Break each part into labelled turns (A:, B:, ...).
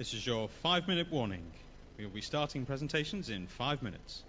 A: This is your 5-minute warning. We will be starting presentations in 5 minutes.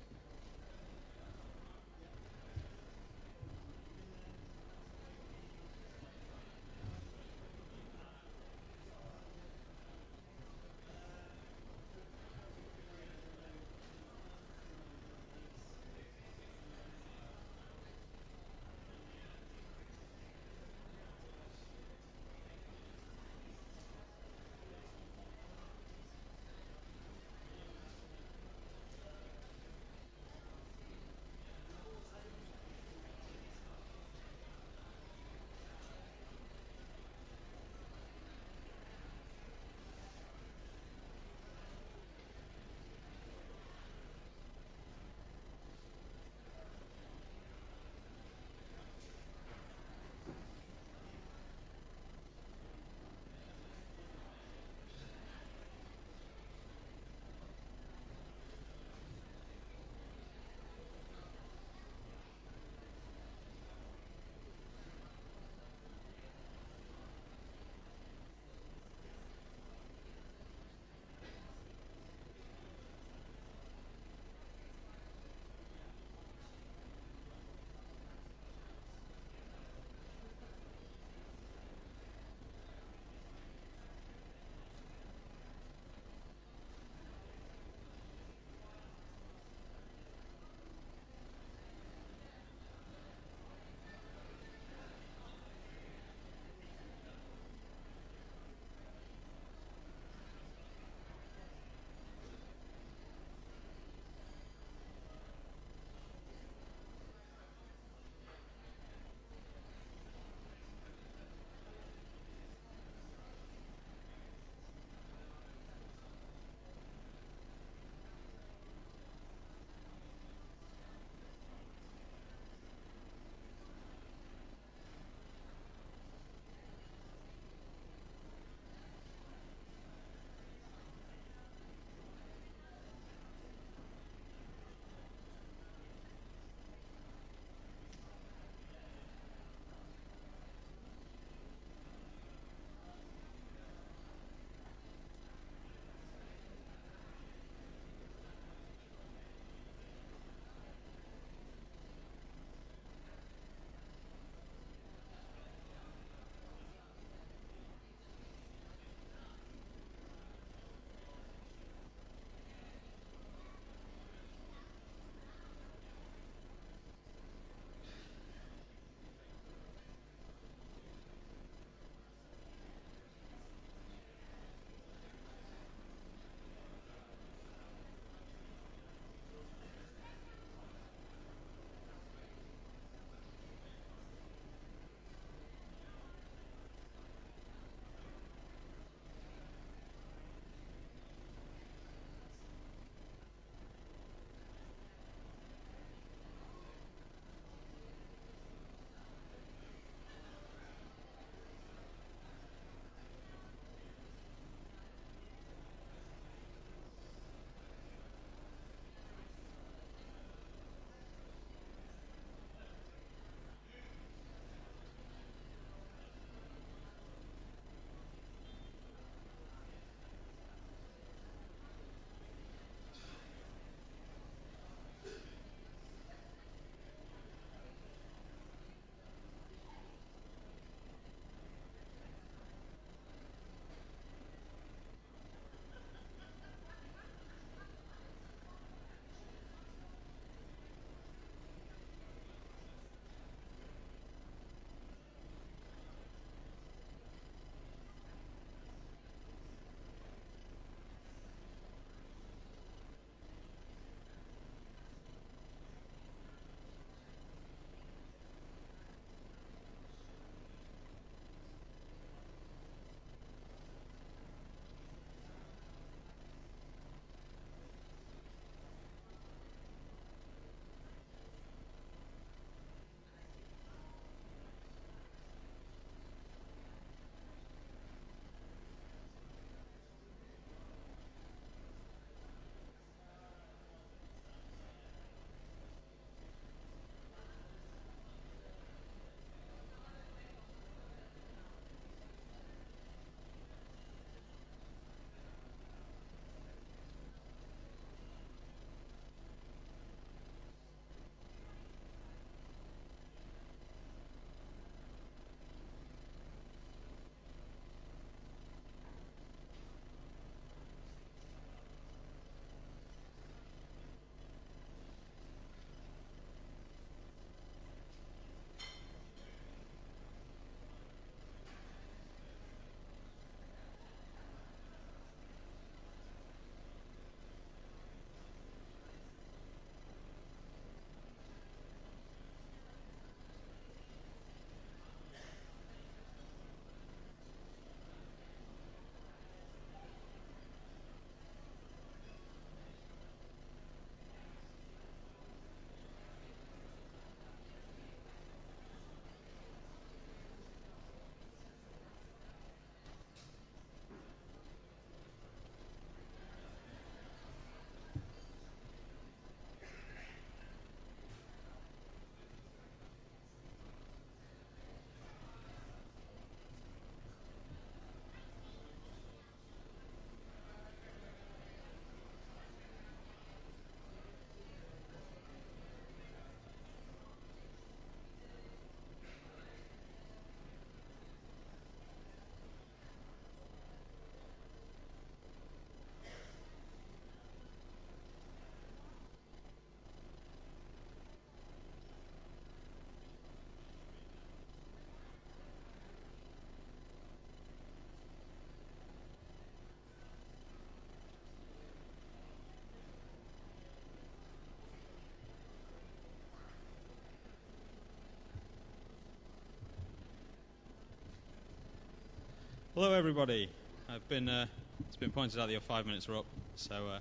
A: Hello, everybody. It's been pointed out that your 5 minutes are up, so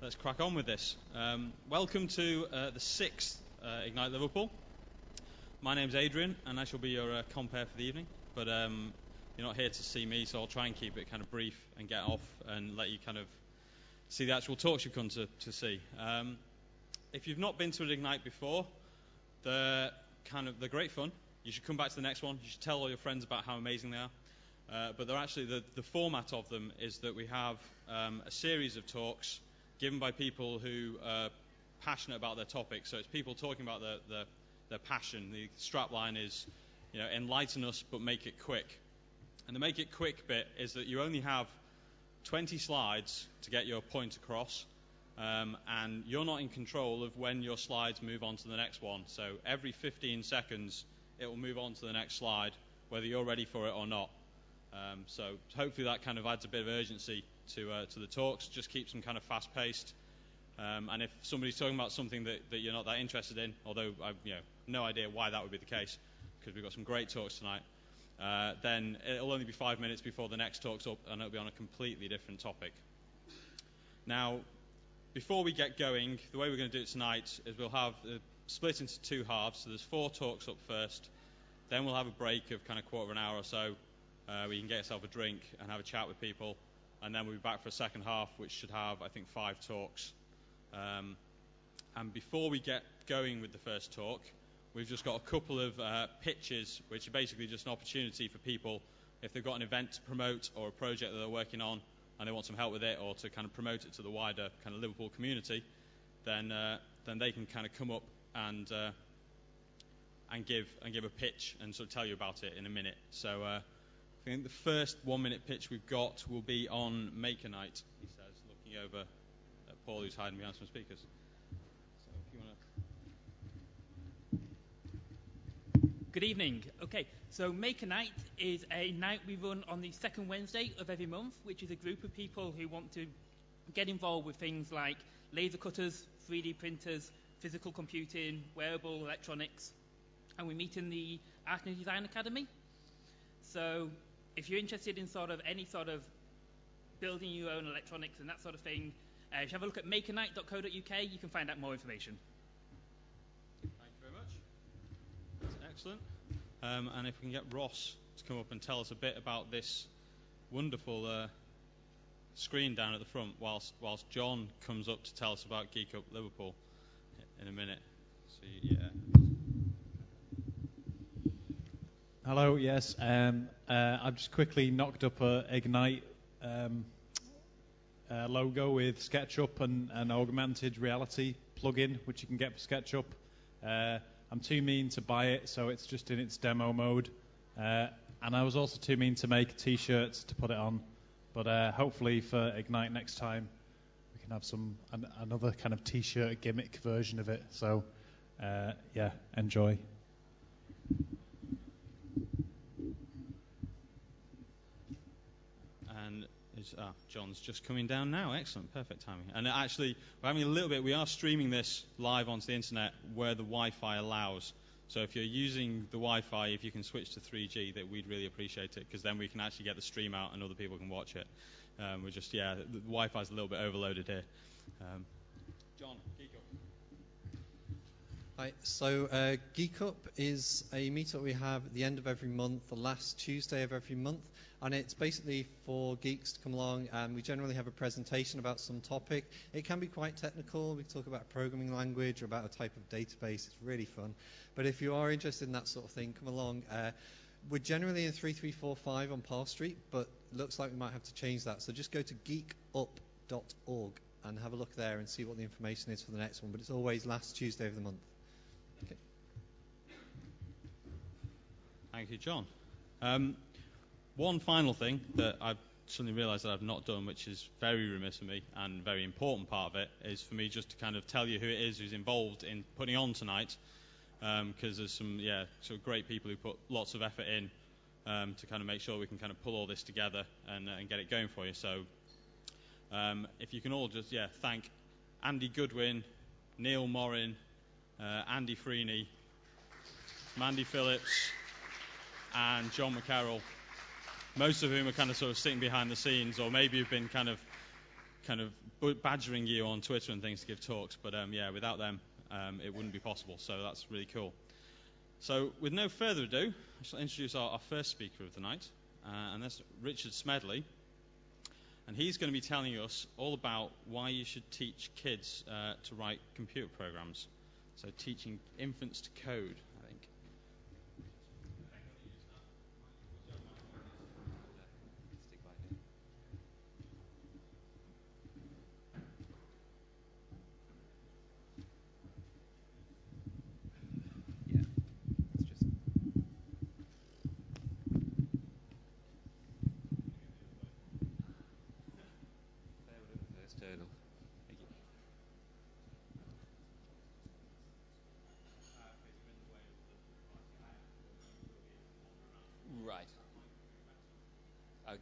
A: let's crack on with this. Welcome to the sixth Ignite Liverpool. My name's Adrian, and I shall be your compere for the evening. But you're not here to see me, so I'll try and keep it kind of brief and get off and let you kind of see the actual talks you've come to see. If you've not been to an Ignite before, they're great fun. You should come back to the next one. You should tell all your friends about how amazing they are. But they're actually, the format of them is that we have a series of talks given by people who are passionate about their topic. So it's people talking about their passion. The strapline is, enlighten us but make it quick. And the make it quick bit is that you only have 20 slides to get your point across. And you're not in control of when your slides move on to the next one. So every 15 seconds, it will move on to the next slide, whether you're ready for it or not. So hopefully that kind of adds a bit of urgency to the talks, just keeps them kind of fast-paced. And if somebody's talking about something that you're not that interested in, although I've no idea why that would be the case, because we've got some great talks tonight, then it'll only be 5 minutes before the next talk's up, and it'll be on a completely different topic. Now, before we get going, the way we're going to do it tonight is we'll have split into two halves. So there's 4 talks up first. Then we'll have a break of kind of quarter of an hour or so where you can get yourself a drink and have a chat with people. And then we'll be back for a second half, which should have, I think, 5 talks. And before we get going with the first talk, we've just got a couple of pitches, which are basically just an opportunity for people, if they've got an event to promote or a project that they're working on and they want some help with it, or to kind of promote it to the wider kind of Liverpool community, then they can kind of come up and give a pitch and sort of tell you about it in a minute. So I think the first 1 minute pitch we've got will be on Maker Night, he says, looking over at Paul, who's hiding behind some speakers. So if you want to...
B: Good evening. Okay, so Maker Night is a night we run on the second Wednesday of every month, which is a group of people who want to get involved with things like laser cutters, 3D printers, physical computing, wearable electronics, and we meet in the Art and Design Academy. So if you're interested in any sort of building your own electronics and that sort of thing, if you have a look at makernight.co.uk, you can find out more information.
A: Thank you very much. That's excellent. And if we can get Ross to come up and tell us a bit about this wonderful screen down at the front, whilst John comes up to tell us about Geek Up Liverpool in a minute. So, yeah.
C: Hello, yes. I've just quickly knocked up a Ignite logo with SketchUp and an augmented reality plugin, which you can get for SketchUp. I'm too mean to buy it, so it's just in its demo mode. And I was also too mean to make T-shirts to put it on. But hopefully for Ignite next time, we can have another kind of T-shirt gimmick version of it. So, yeah, enjoy.
A: And John's just coming down now. Excellent, perfect timing. And actually, we're having a little bit. We are streaming this live onto the internet where the Wi-Fi allows. So if you're using the Wi-Fi, if you can switch to 3G, that we'd really appreciate it, because then we can actually get the stream out and other people can watch it. The Wi-Fi's a little bit overloaded here. John, Geek Up.
D: Hi, so Geek Up is a meetup we have at the end of every month, the last Tuesday of every month, and it's basically for geeks to come along, and we generally have a presentation about some topic. It can be quite technical. We talk about a programming language or about a type of database. It's really fun. But if you are interested in that sort of thing, come along. We're generally in 3345 on Parr Street, but it looks like we might have to change that. So just go to geekup.org and have a look there and see what the information is for the next one. But it's always last Tuesday of the month. Okay.
A: Thank you, John. One final thing that I've suddenly realised that I've not done, which is very remiss of me and very important part of it, is for me just to kind of tell you who it is who's involved in putting on tonight, because there's some sort of great people who put lots of effort in to kind of make sure we can kind of pull all this together and get it going for you. So if you can all just thank Andy Goodwin, Neil Morin, Andy Freeney, Mandy Phillips, and John McCarroll. most of whom are kind of sort of sitting behind the scenes, or maybe have been kind of badgering you on Twitter and things to give talks. But yeah, without them, it wouldn't be possible. So that's really cool. So with no further ado, I shall introduce our first speaker of the night, and that's Richard Smedley. And he's going to be telling us all about why you should teach kids to write computer programs. So teaching infants to code, I think.
E: Right. Okay.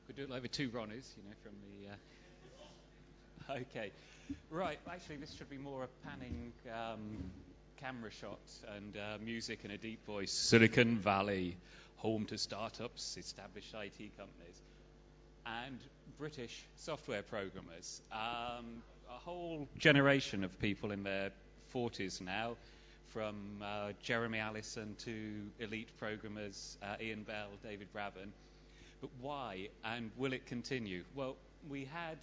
E: Could do it like with two Ronnies, from the. Okay. Right. Actually, this should be more a panning camera shot and music and a deep voice. Silicon Valley, home to startups, established IT companies, and British software programmers. A whole generation of people in their 40s now, from Jeremy Allison to elite programmers, Ian Bell, David Braben. But why, and will it continue? Well, we had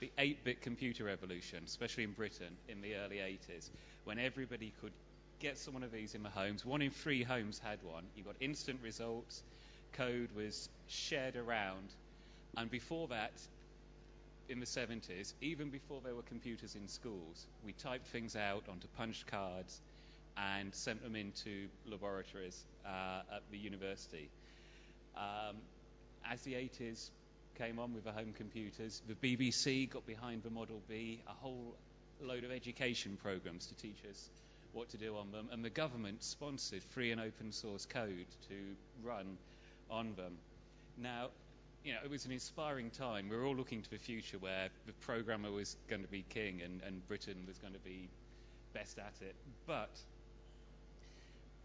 E: the 8-bit computer revolution, especially in Britain, in the early 80s, when everybody could get one of these in the homes. 1 in 3 homes had one. You got instant results. Code was shared around. And before that, in the 70s, even before there were computers in schools, we typed things out onto punched cards and sent them into laboratories at the university. As the 80s came on with the home computers, the BBC got behind the Model B, a whole load of education programs to teach us what to do on them, and the government sponsored free and open source code to run on them. Now, it was an inspiring time. We were all looking to the future where the programmer was going to be king and Britain was going to be best at it. But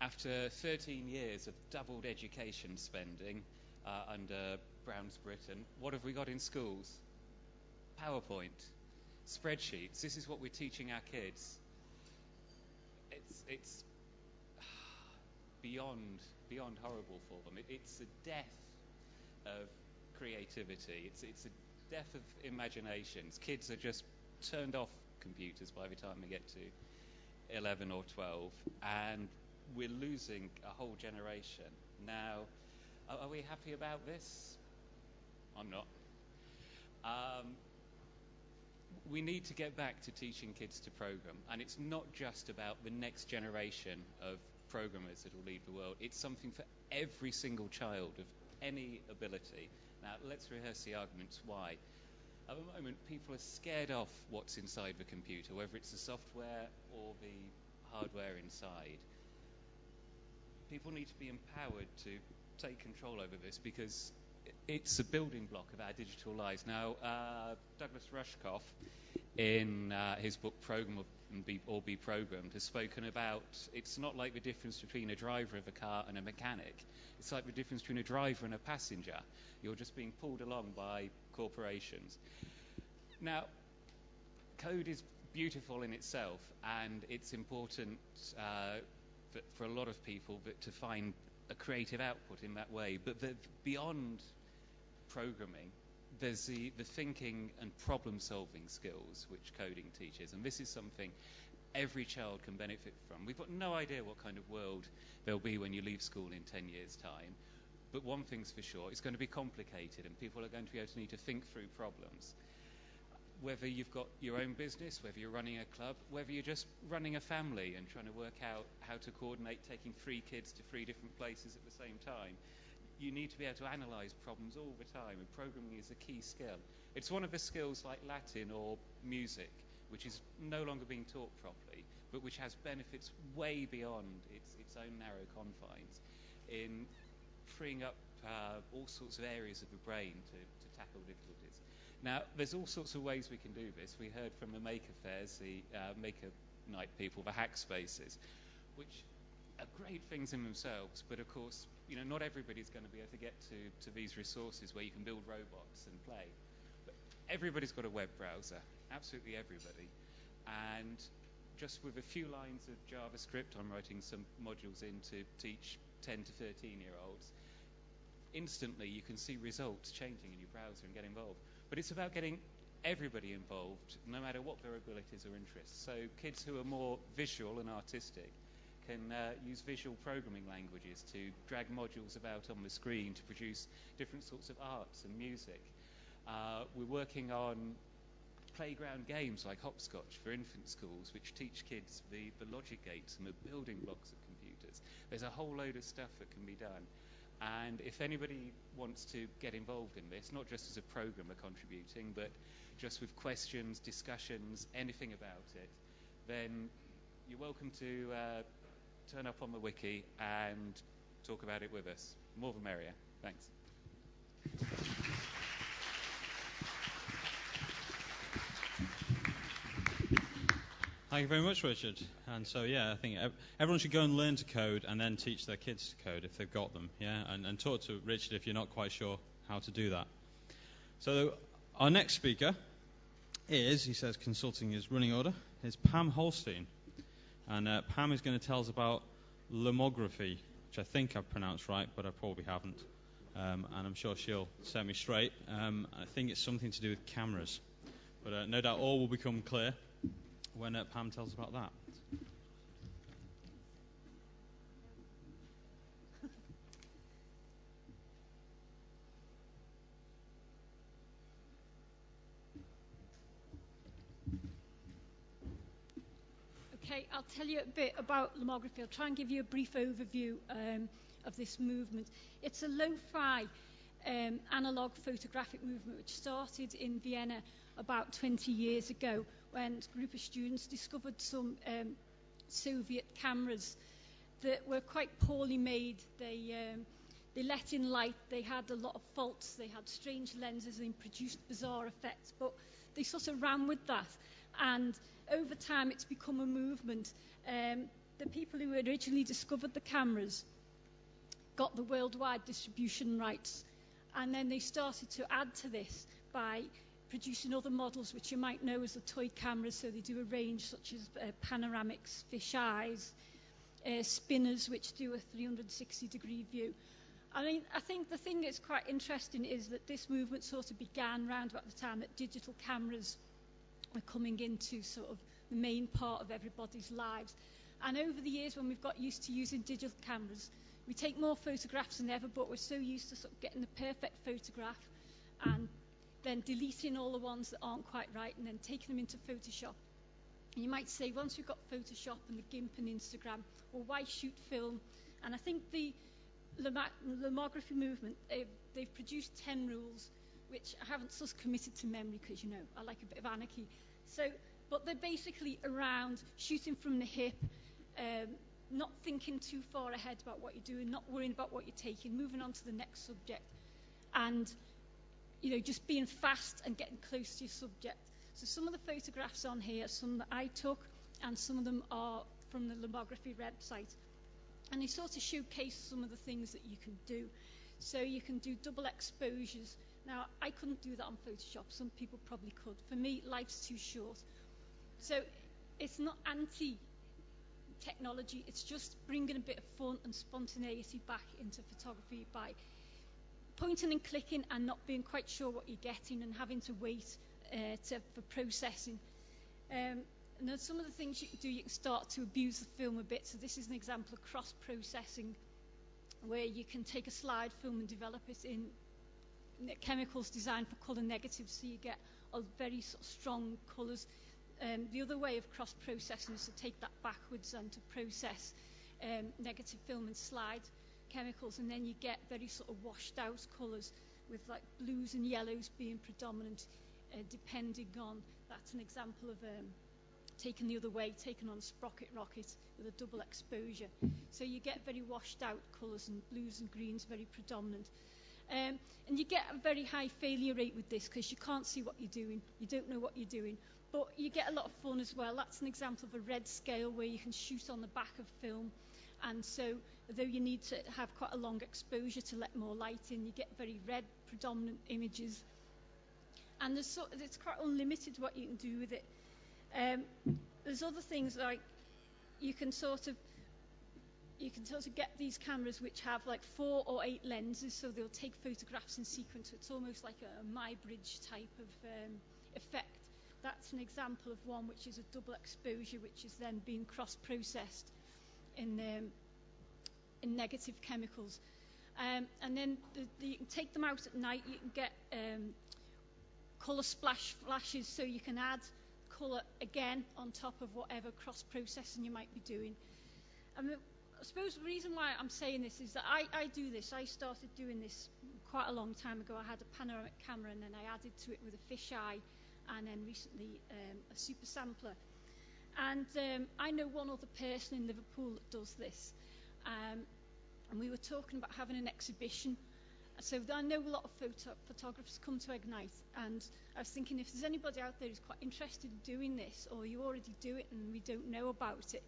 E: after 13 years of doubled education spending under Brown's Britain, what have we got in schools? PowerPoint, spreadsheets. This is what we're teaching our kids. It's beyond horrible for them. It's a death of creativity. It's a death of imaginations. Kids are just turned off computers by the time they get to 11 or 12, and we're losing a whole generation. Now, are we happy about this? I'm not. We need to get back to teaching kids to program, and it's not just about the next generation of programmers that will lead the world. It's something for every single child of any ability. Now, let's rehearse the arguments why. At the moment, people are scared off what's inside the computer, whether it's the software or the hardware inside. People need to be empowered to take control over this, because it's a building block of our digital lives. Now, Douglas Rushkoff, in his book Program or Be Programmed, has spoken about it's not like the difference between a driver of a car and a mechanic. It's like the difference between a driver and a passenger. You're just being pulled along by corporations. Now, code is beautiful in itself, and it's important for a lot of people to find a creative output in that way. But beyond programming, there's the thinking and problem-solving skills which coding teaches, and this is something every child can benefit from. We've got no idea what kind of world there'll be when you leave school in 10 years' time, but one thing's for sure, it's going to be complicated, and people are going to be able to need to think through problems. Whether you've got your own business, whether you're running a club, whether you're just running a family and trying to work out how to coordinate taking 3 kids to 3 different places at the same time, you need to be able to analyse problems all the time, and programming is a key skill. It's one of the skills like Latin or music, which is no longer being taught properly, but which has benefits way beyond its own narrow confines in freeing up all sorts of areas of the brain to tackle difficulties. Now, there's all sorts of ways we can do this. We heard from the Maker Fairs, the Maker Night people, the hack spaces, which are great things in themselves, but of course, not everybody's going to be able to get to these resources where you can build robots and play. But everybody's got a web browser, absolutely everybody. And just with a few lines of JavaScript, I'm writing some modules in to teach 10 to 13-year-olds. Instantly, you can see results changing in your browser and get involved. But it's about getting everybody involved, no matter what their abilities or interests. So kids who are more visual and artistic can use visual programming languages to drag modules about on the screen to produce different sorts of arts and music. We're working on playground games like hopscotch for infant schools, which teach kids the logic gates and the building blocks of computers. There's a whole load of stuff that can be done. And if anybody wants to get involved in this, not just as a programmer contributing, but just with questions, discussions, anything about it, then you're welcome to turn up on the wiki and talk about it with us. More the merrier. Thanks.
A: Thank you very much, Richard. And so, I think everyone should go and learn to code and then teach their kids to code if they've got them, and talk to Richard if you're not quite sure how to do that. So our next speaker is, he says consulting is running order, is Pam Holstein. And Pam is going to tell us about lomography, which I think I've pronounced right, but I probably haven't. And I'm sure she'll set me straight. I think it's something to do with cameras. But no doubt all will become clear when Pam tells about that.
F: Okay, I'll tell you a bit about lomography. I'll try and give you a brief overview of this movement. It's a lo-fi analog photographic movement which started in Vienna about 20 years ago when a group of students discovered some Soviet cameras that were quite poorly made. They let in light, they had a lot of faults, they had strange lenses and produced bizarre effects, but they sort of ran with that. And over time it's become a movement. The people who originally discovered the cameras got the worldwide distribution rights, and then they started to add to this by producing other models which you might know as the toy cameras. So they do a range such as panoramics, fish eyes, spinners which do a 360-degree view. I think the thing that's quite interesting is that this movement sort of began around about the time that digital cameras were coming into sort of the main part of everybody's lives. And over the years, when we've got used to using digital cameras, we take more photographs than ever, but we're so used to sort of getting the perfect photograph and then deleting all the ones that aren't quite right and then taking them into Photoshop. And you might say, once we've got Photoshop and the GIMP and Instagram, well, why shoot film? And I think the lomography movement, they've produced 10 rules, which I haven't just committed to memory because, I like a bit of anarchy. But they're basically around shooting from the hip, not thinking too far ahead about what you're doing, not worrying about what you're taking, moving on to the next subject, and just being fast and getting close to your subject. So some of the photographs on here, some that I took, and some of them are from the lomography website. And they sort of showcase some of the things that you can do. So you can do double exposures. Now, I couldn't do that on Photoshop. Some people probably could. For me, life's too short. So it's not anti-technology. It's just bringing a bit of fun and spontaneity back into photography by pointing and clicking and not being quite sure what you're getting and having to wait for processing. And then some of the things you can do, you can start to abuse the film a bit. So this is an example of cross-processing, where you can take a slide film and develop it in chemicals designed for colour negatives, so you get a very sort of strong colours. The other way of cross-processing is to take that backwards and to process negative film and slide chemicals, and then you get very sort of washed out colours with like blues and yellows being predominant, depending on, that's an example of taken the other way, taken on a sprocket rocket with a double exposure. So you get very washed out colours, and blues and greens very predominant. And you get a very high failure rate with this because you can't see what you're doing. You don't know what you're doing. But you get a lot of fun as well. That's an example of a red scale where you can shoot on the back of film. And so, although you need to have quite a long exposure to let more light in, you get very red predominant images. And it's quite unlimited what you can do with it. There's other things like you can sort of get these cameras which have like 4 or 8 lenses, so they'll take photographs in sequence. So it's almost like a MyBridge type of effect. That's an example of one which is a double exposure, which is then being cross-processed in negative chemicals. And then you can take them out at night. You can get colour flashes, so you can add colour again on top of whatever cross-processing you might be doing. I suppose the reason why I'm saying this is that I do this. I started doing this quite a long time ago. I had a panoramic camera, and then I added to it with a fisheye, and then recently a super sampler. And I know one other person in Liverpool that does this. And we were talking about having an exhibition. So I know a lot of photographers come to Ignite, and I was thinking if there's anybody out there who's quite interested in doing this, or you already do it and we don't know about it,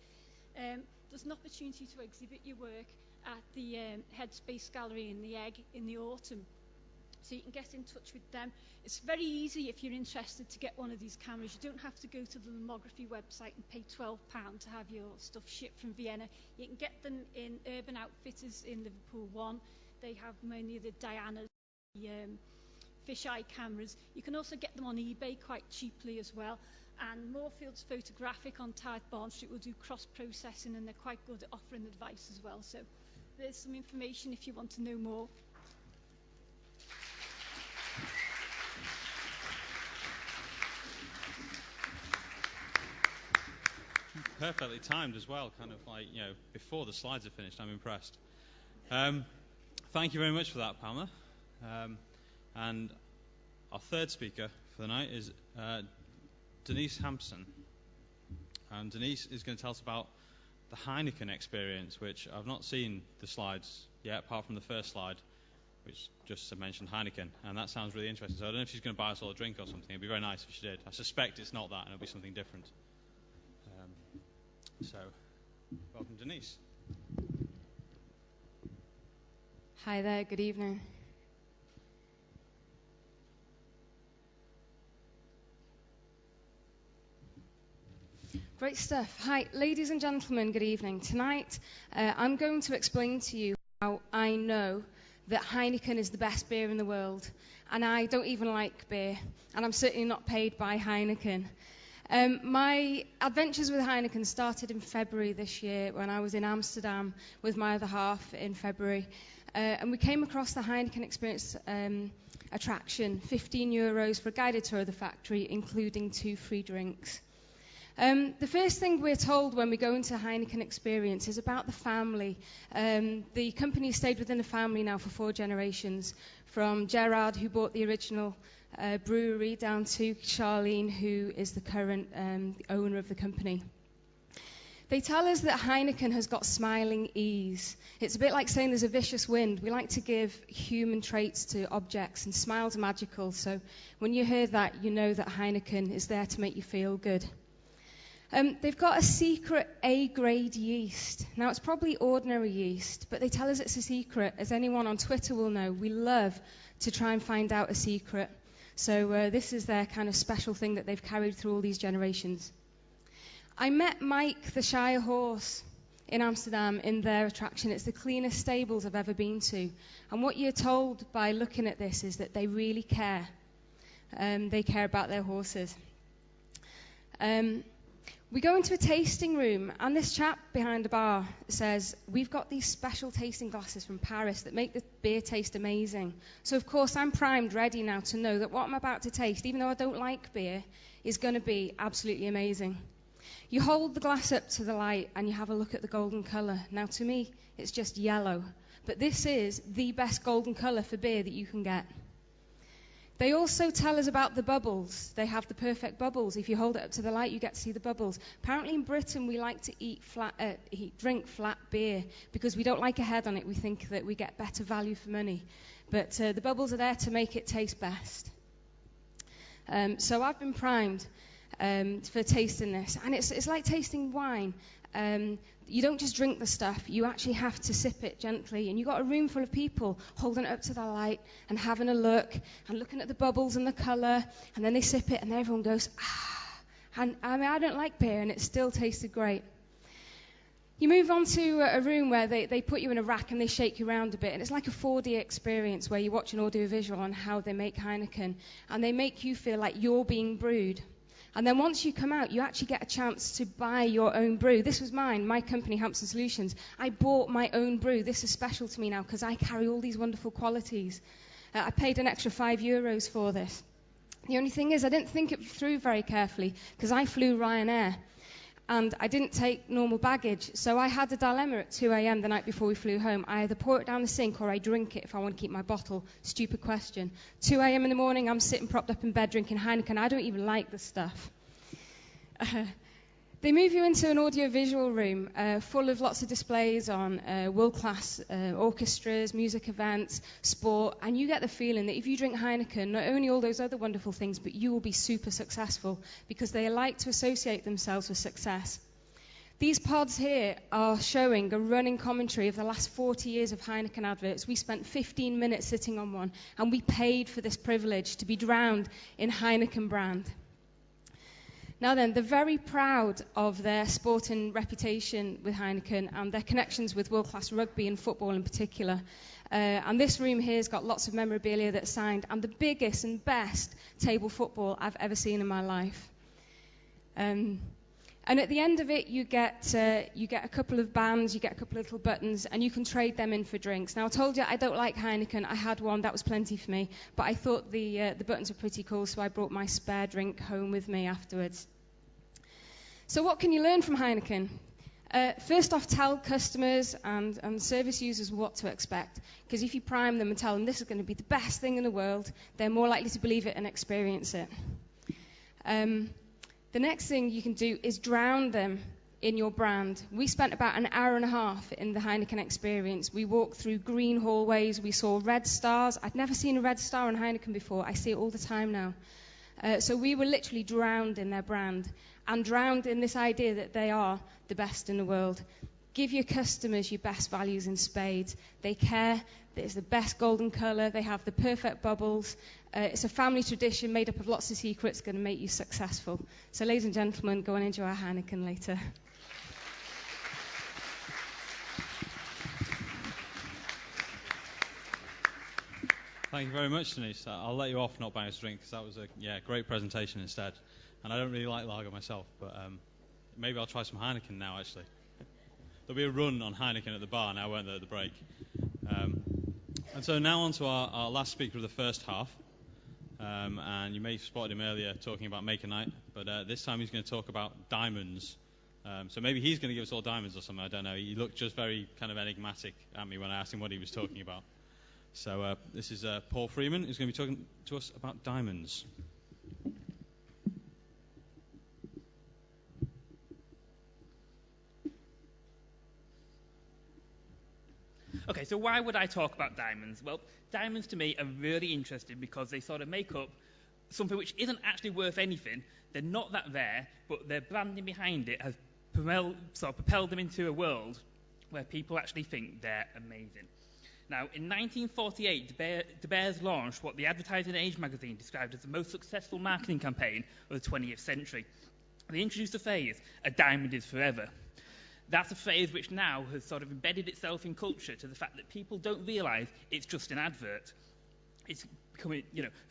F: there's an opportunity to exhibit your work at the Headspace Gallery in the Egg in the autumn. So you can get in touch with them. It's very easy if you're interested to get one of these cameras. You don't have to go to the Lomography website and pay £12 to have your stuff shipped from Vienna. You can get them in Urban Outfitters in Liverpool 1. They have many of the Dianas, the fisheye cameras. You can also get them on eBay quite cheaply as well. And Moorfields Photographic on Tithe Barn Street will do cross-processing, and they're quite good at offering advice as well. So there's some information if you want to know more.
A: Perfectly timed as well, kind of like, before the slides are finished. I'm impressed. Thank you very much for that, Pamela. And our third speaker for the night is Denise Hampson. Denise is going to tell us about the Heineken experience, which I've not seen the slides yet, apart from the first slide, which just mentioned Heineken, and that sounds really interesting. So I don't know if she's going to buy us all a drink or something. It'd be very nice if she did. I suspect it's not that, and it'll be something different. So, welcome, Denise.
G: Hi there, good evening. Great stuff. Hi, ladies and gentlemen, good evening. Tonight, I'm going to explain to you how I know that Heineken is the best beer in the world. And I don't even like beer, and I'm certainly not paid by Heineken. My adventures with Heineken started in February this year when I was in Amsterdam with my other half in February. And we came across the Heineken Experience attraction, €15 for a guided tour of the factory, including 2 free drinks. The first thing we're told when we go into Heineken Experience is about the family. The company stayed within the family now for 4 generations, from Gerard, who bought the original brewery, down to Charlene, who is the current owner of the company. They tell us that Heineken has got smiling ease. It's a bit like saying there's a vicious wind. We like to give human traits to objects, and smiles are magical. So when you hear that, you know that Heineken is there to make you feel good. They've got a secret A-grade yeast. Now, it's probably ordinary yeast, but they tell us it's a secret. As anyone on Twitter will know, we love to try and find out a secret. So this is their kind of special thing that they've carried through all these generations. I met Mike, the Shire horse, in Amsterdam in their attraction. It's the cleanest stables I've ever been to. And what you're told by looking at this is that they really care. They care about their horses. We go into a tasting room, and this chap behind the bar says, we've got these special tasting glasses from Paris that make the beer taste amazing. So, of course, I'm primed, ready now to know that what I'm about to taste, even though I don't like beer, is going to be absolutely amazing. You hold the glass up to the light, and you have a look at the golden colour. Now, to me, it's just yellow. But this is the best golden colour for beer that you can get. They also tell us about the bubbles. They have the perfect bubbles. If you hold it up to the light, you get to see the bubbles. Apparently in Britain, we like to drink flat beer because we don't like a head on it. We think that we get better value for money. But the bubbles are there to make it taste best. So I've been primed for tasting this. And it's like tasting wine. You don't just drink the stuff, you actually have to sip it gently. And you've got a room full of people holding it up to the light and having a look and looking at the bubbles and the colour, and then they sip it and everyone goes, ah. And I don't like beer and it still tasted great. You move on to a room where they put you in a rack and they shake you around a bit, and it's like a 4D experience where you watch an audio-visual on how they make Heineken, and they make you feel like you're being brewed. And then once you come out, you actually get a chance to buy your own brew. This was mine, my company, Hampson Solutions. I bought my own brew. This is special to me now because I carry all these wonderful qualities. I paid an extra €5 for this. The only thing is I didn't think it through very carefully because I flew Ryanair and I didn't take normal baggage. So I had a dilemma at 2 a.m. the night before we flew home. I either pour it down the sink or I drink it if I want to keep my bottle. Stupid question. 2 a.m. in the morning, I'm sitting propped up in bed drinking Heineken. I don't even like the stuff. They move you into an audio-visual room full of lots of displays on world-class orchestras, music events, sport, and you get the feeling that if you drink Heineken, not only all those other wonderful things, but you will be super successful because they like to associate themselves with success. These pods here are showing a running commentary of the last 40 years of Heineken adverts. We spent 15 minutes sitting on one, and we paid for this privilege to be drowned in Heineken brand. Now then, they're very proud of their sporting reputation with Heineken and their connections with world-class rugby and football in particular. And this room here has got lots of memorabilia that's signed and the biggest and best table football I've ever seen in my life. And at the end of it, you get a couple of bands, you get a couple of little buttons, and you can trade them in for drinks. Now, I told you I don't like Heineken. I had one. That was plenty for me. But I thought the buttons were pretty cool, so I brought my spare drink home with me afterwards. So what can you learn from Heineken? First off, tell customers and service users what to expect. Because if you prime them and tell them this is going to be the best thing in the world, they're more likely to believe it and experience it. The next thing you can do is drown them in your brand. We spent about an hour and a half in the Heineken experience. We walked through green hallways. We saw red stars. I'd never seen a red star on Heineken before. I see it all the time now. So we were literally drowned in their brand and drowned in this idea that they are the best in the world. Give your customers your best values in spades. They care. It's the best golden colour. They have the perfect bubbles. It's a family tradition made up of lots of secrets going to make you successful. So, ladies and gentlemen, go and enjoy our Heineken later.
A: Thank you very much, Denise. I'll let you off not buying us a drink because that was a great presentation instead. And I don't really like lager myself, but maybe I'll try some Heineken now, actually. There'll be a run on Heineken at the bar now, won't there, at the break? And so now on to our last speaker of the first half. And you may have spotted him earlier talking about Make a Night, but this time he's going to talk about diamonds. So maybe he's going to give us all diamonds or something, I don't know. He looked just very kind of enigmatic at me when I asked him what he was talking about. So this is Paul Freeman, who's going to be talking to us about diamonds.
B: Okay, so why would I talk about diamonds? Well, diamonds to me are really interesting because they sort of make up something which isn't actually worth anything. They're not that rare, but their branding behind it has propelled them into a world where people actually think they're amazing. Now, in 1948, De Beers launched what the Advertising Age magazine described as the most successful marketing campaign of the 20th century. They introduced the phrase, "A diamond is forever." That's a phrase which now has sort of embedded itself in culture to the fact that people don't realise it's just an advert. It's becoming,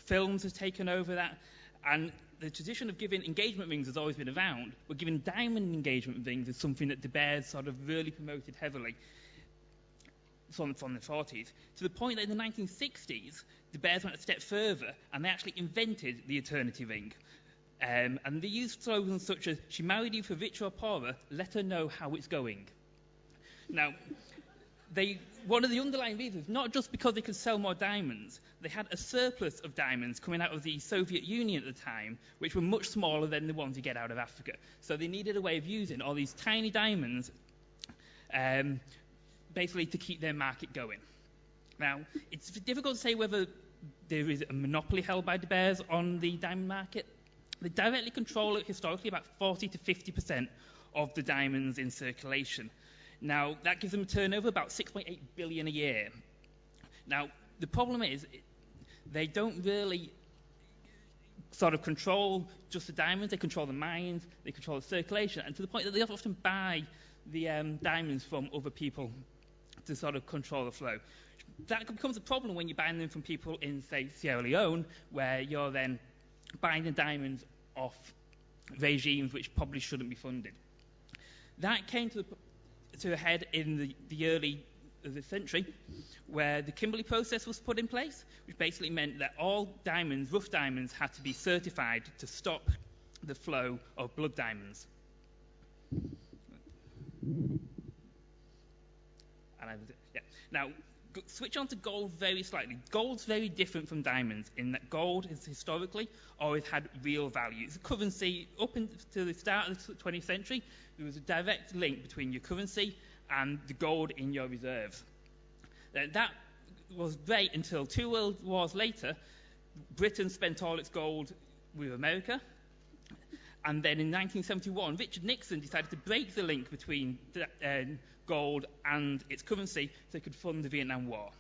B: films has taken over that, and the tradition of giving engagement rings has always been around, but giving diamond engagement rings is something that De Beers sort of really promoted heavily from the 40s, to the point that in the 1960s, De Beers went a step further and they actually invented the eternity ring. And they used slogans such as, "She married you for richer or poorer, let her know how it's going." Now, one of the underlying reasons, not just because they could sell more diamonds, they had a surplus of diamonds coming out of the Soviet Union at the time, which were much smaller than the ones you get out of Africa. So they needed a way of using all these tiny diamonds, basically to keep their market going. Now, it's difficult to say whether there is a monopoly held by De Beers on the diamond market. They directly control it historically about 40 to 50% of the diamonds in circulation. Now, that gives them a turnover about 6.8 billion a year. Now, the problem is they don't really sort of control just the diamonds. They control the mines, they control the circulation, and to the point that they often buy the diamonds from other people to sort of control the flow. That becomes a problem when you're buying them from people in, say, Sierra Leone, where you're then buying the diamonds off regimes which probably shouldn't be funded. That came to a head in the early of the century, where the Kimberley process was put in place, which basically meant that all diamonds, rough diamonds, had to be certified to stop the flow of blood diamonds. Now, switch on to gold very slightly. Gold's very different from diamonds in that gold has historically always had real value. It's a currency up until the start of the 20th century. There was a direct link between your currency and the gold in your reserves. That was great until 2 world wars later. Britain spent all its gold with America. And then in 1971, Richard Nixon decided to break the link between gold and its currency so it could fund the Vietnam War.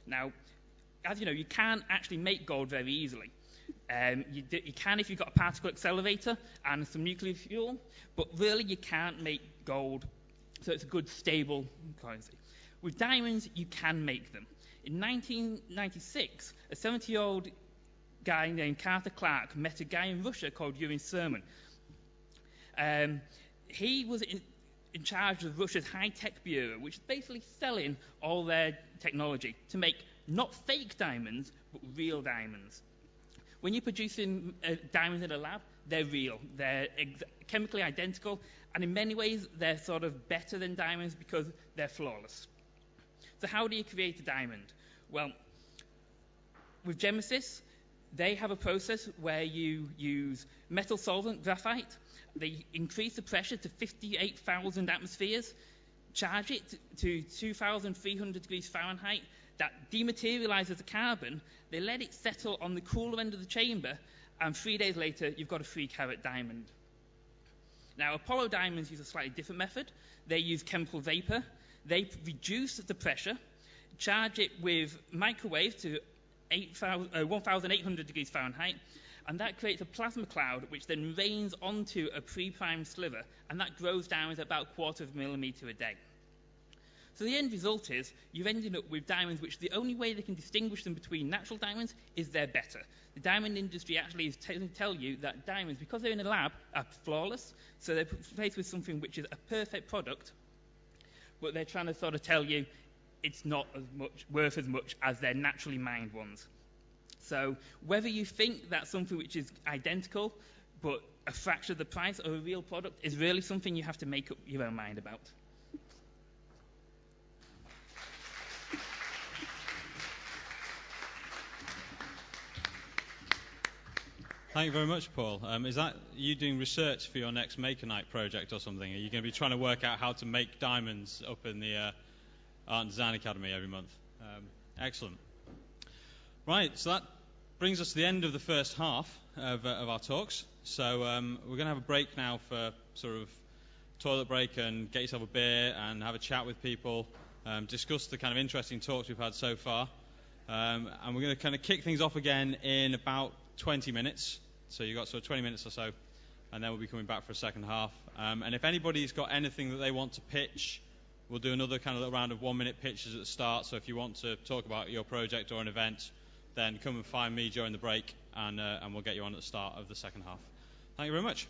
B: Now, as you know, you can't actually make gold very easily. You can if you've got a particle accelerator and some nuclear fuel, but really you can't make gold, so it's a good stable currency. With diamonds, you can make them. In 1996, a 70-year-old guy named Carter Clark met a guy in Russia called Yuri Sermon. He was in charge of Russia's high-tech bureau, which is basically selling all their technology to make not fake diamonds, but real diamonds. When you're producing diamonds in a lab, they're real. They're chemically identical, and in many ways, they're sort of better than diamonds because they're flawless. So how do you create a diamond? Well, with Genesis, they have a process where you use metal solvent, graphite. They increase the pressure to 58,000 atmospheres, charge it to 2,300 degrees Fahrenheit. That dematerializes the carbon. They let it settle on the cooler end of the chamber, and 3 days later, you've got a 3-carat diamond. Now, Apollo diamonds use a slightly different method. They use chemical vapor. They reduce the pressure, charge it with microwave to 1,800 degrees Fahrenheit, and that creates a plasma cloud which then rains onto a pre-primed sliver, and that grows down to about 1/4 millimeter a day. So the end result is you've ended up with diamonds which the only way they can distinguish them between natural diamonds is they're better. The diamond industry actually is tell you that diamonds, because they're in a lab, are flawless, so they're faced with something which is a perfect product, but they're trying to sort of tell you it's not as much worth as much as their naturally mined ones. So whether you think that something which is identical but a fraction of the price of a real product is really something you have to make up your own mind about.
A: Thank you very much, Paul. Is that you doing research for your next Maker Night project or something? Are you going to be trying to work out how to make diamonds up in the Art and Design Academy every month? Excellent. Right, so that brings us to the end of the first half of our talks. So we're going to have a break now for sort of toilet break and get yourself a beer and have a chat with people, discuss the kind of interesting talks we've had so far. And we're going to kind of kick things off again in about 20 minutes. So you've got sort of 20 minutes or so, and then we'll be coming back for a second half. And if anybody's got anything that they want to pitch, we'll do another kind of round of 1-minute pitches at the start. So if you want to talk about your project or an event, then come and find me during the break, and we'll get you on at the start of the second half. Thank you very much.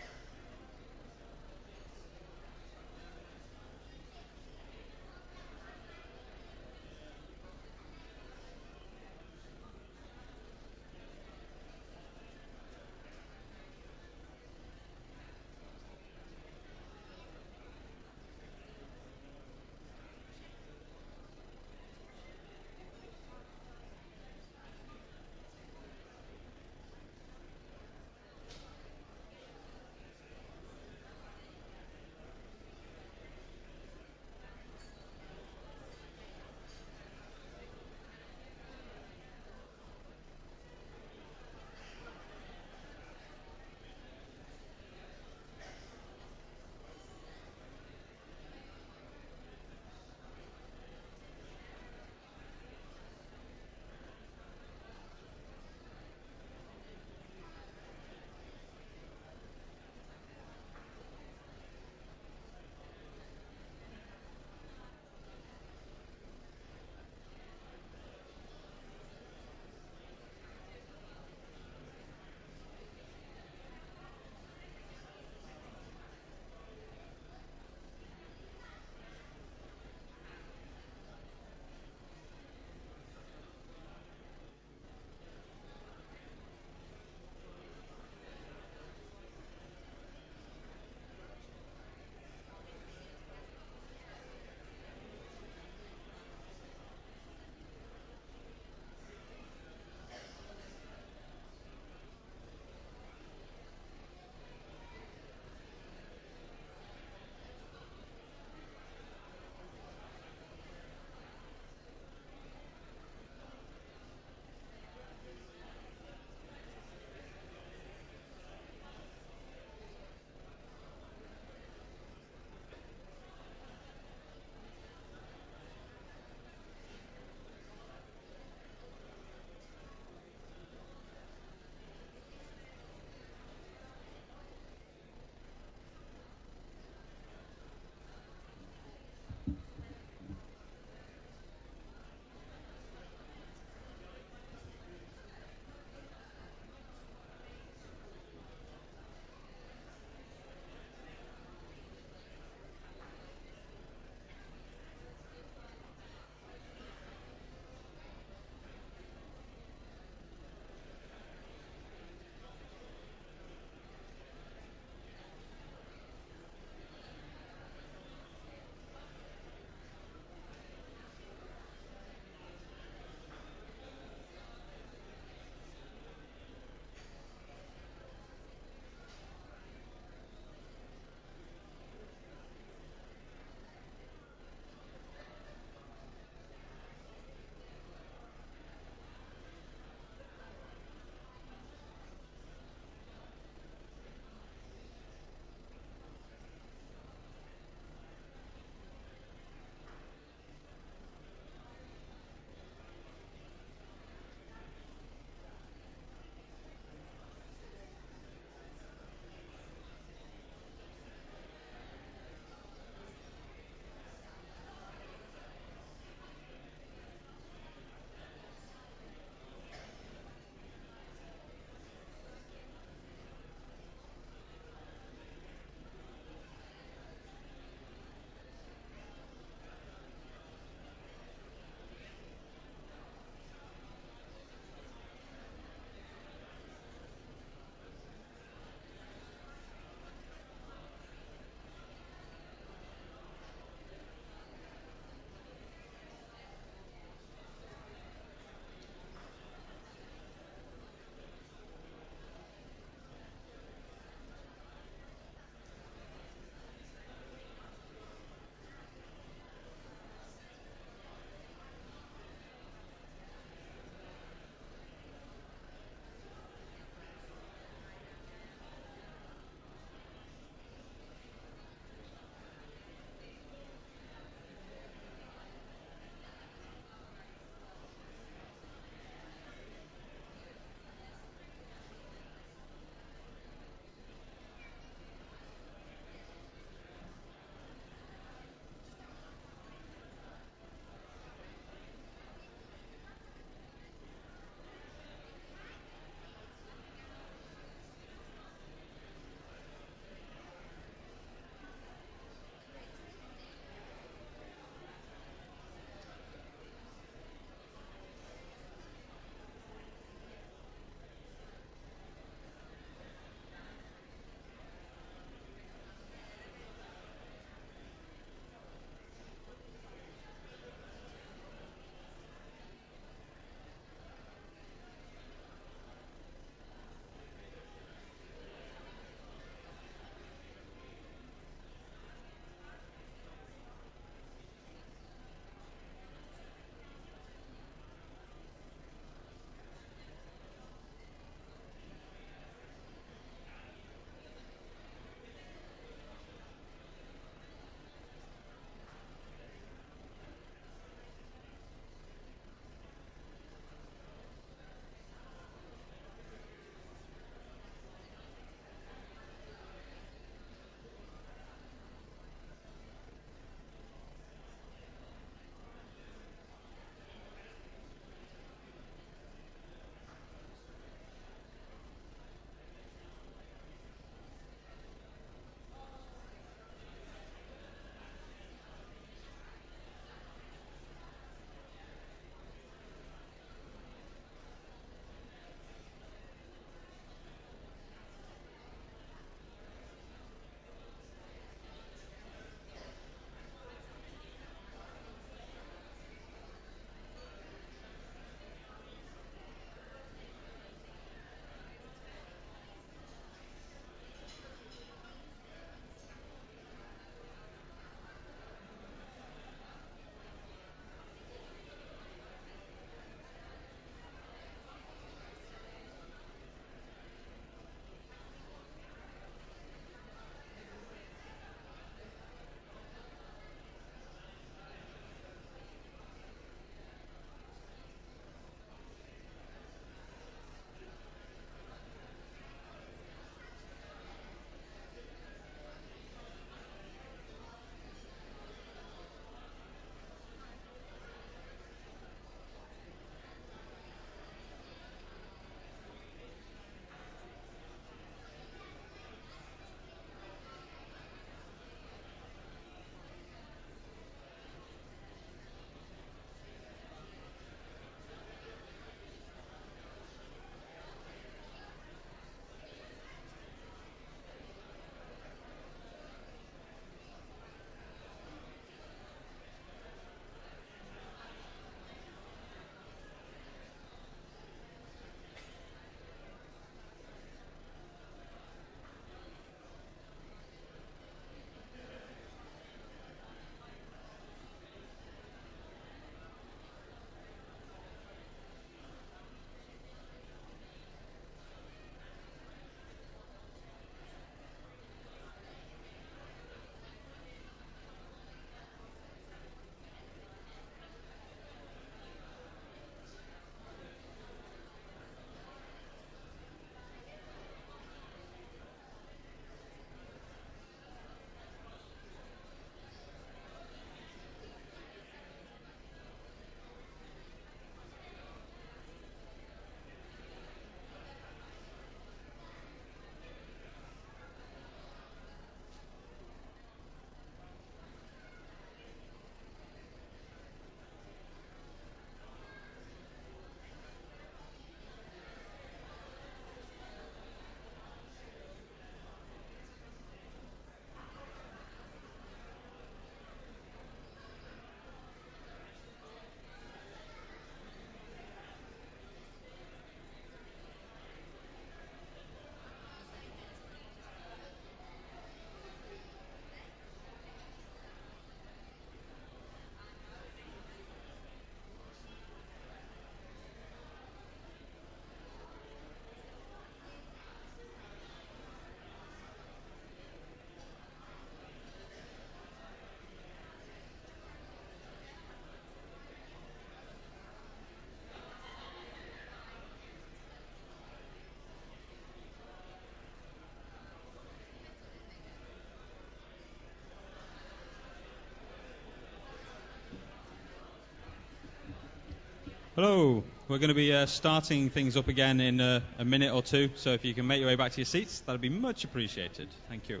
A: Hello. We're going to be starting things up again in a minute or two, so if you can make your way back to your seats, that would be much appreciated. Thank you.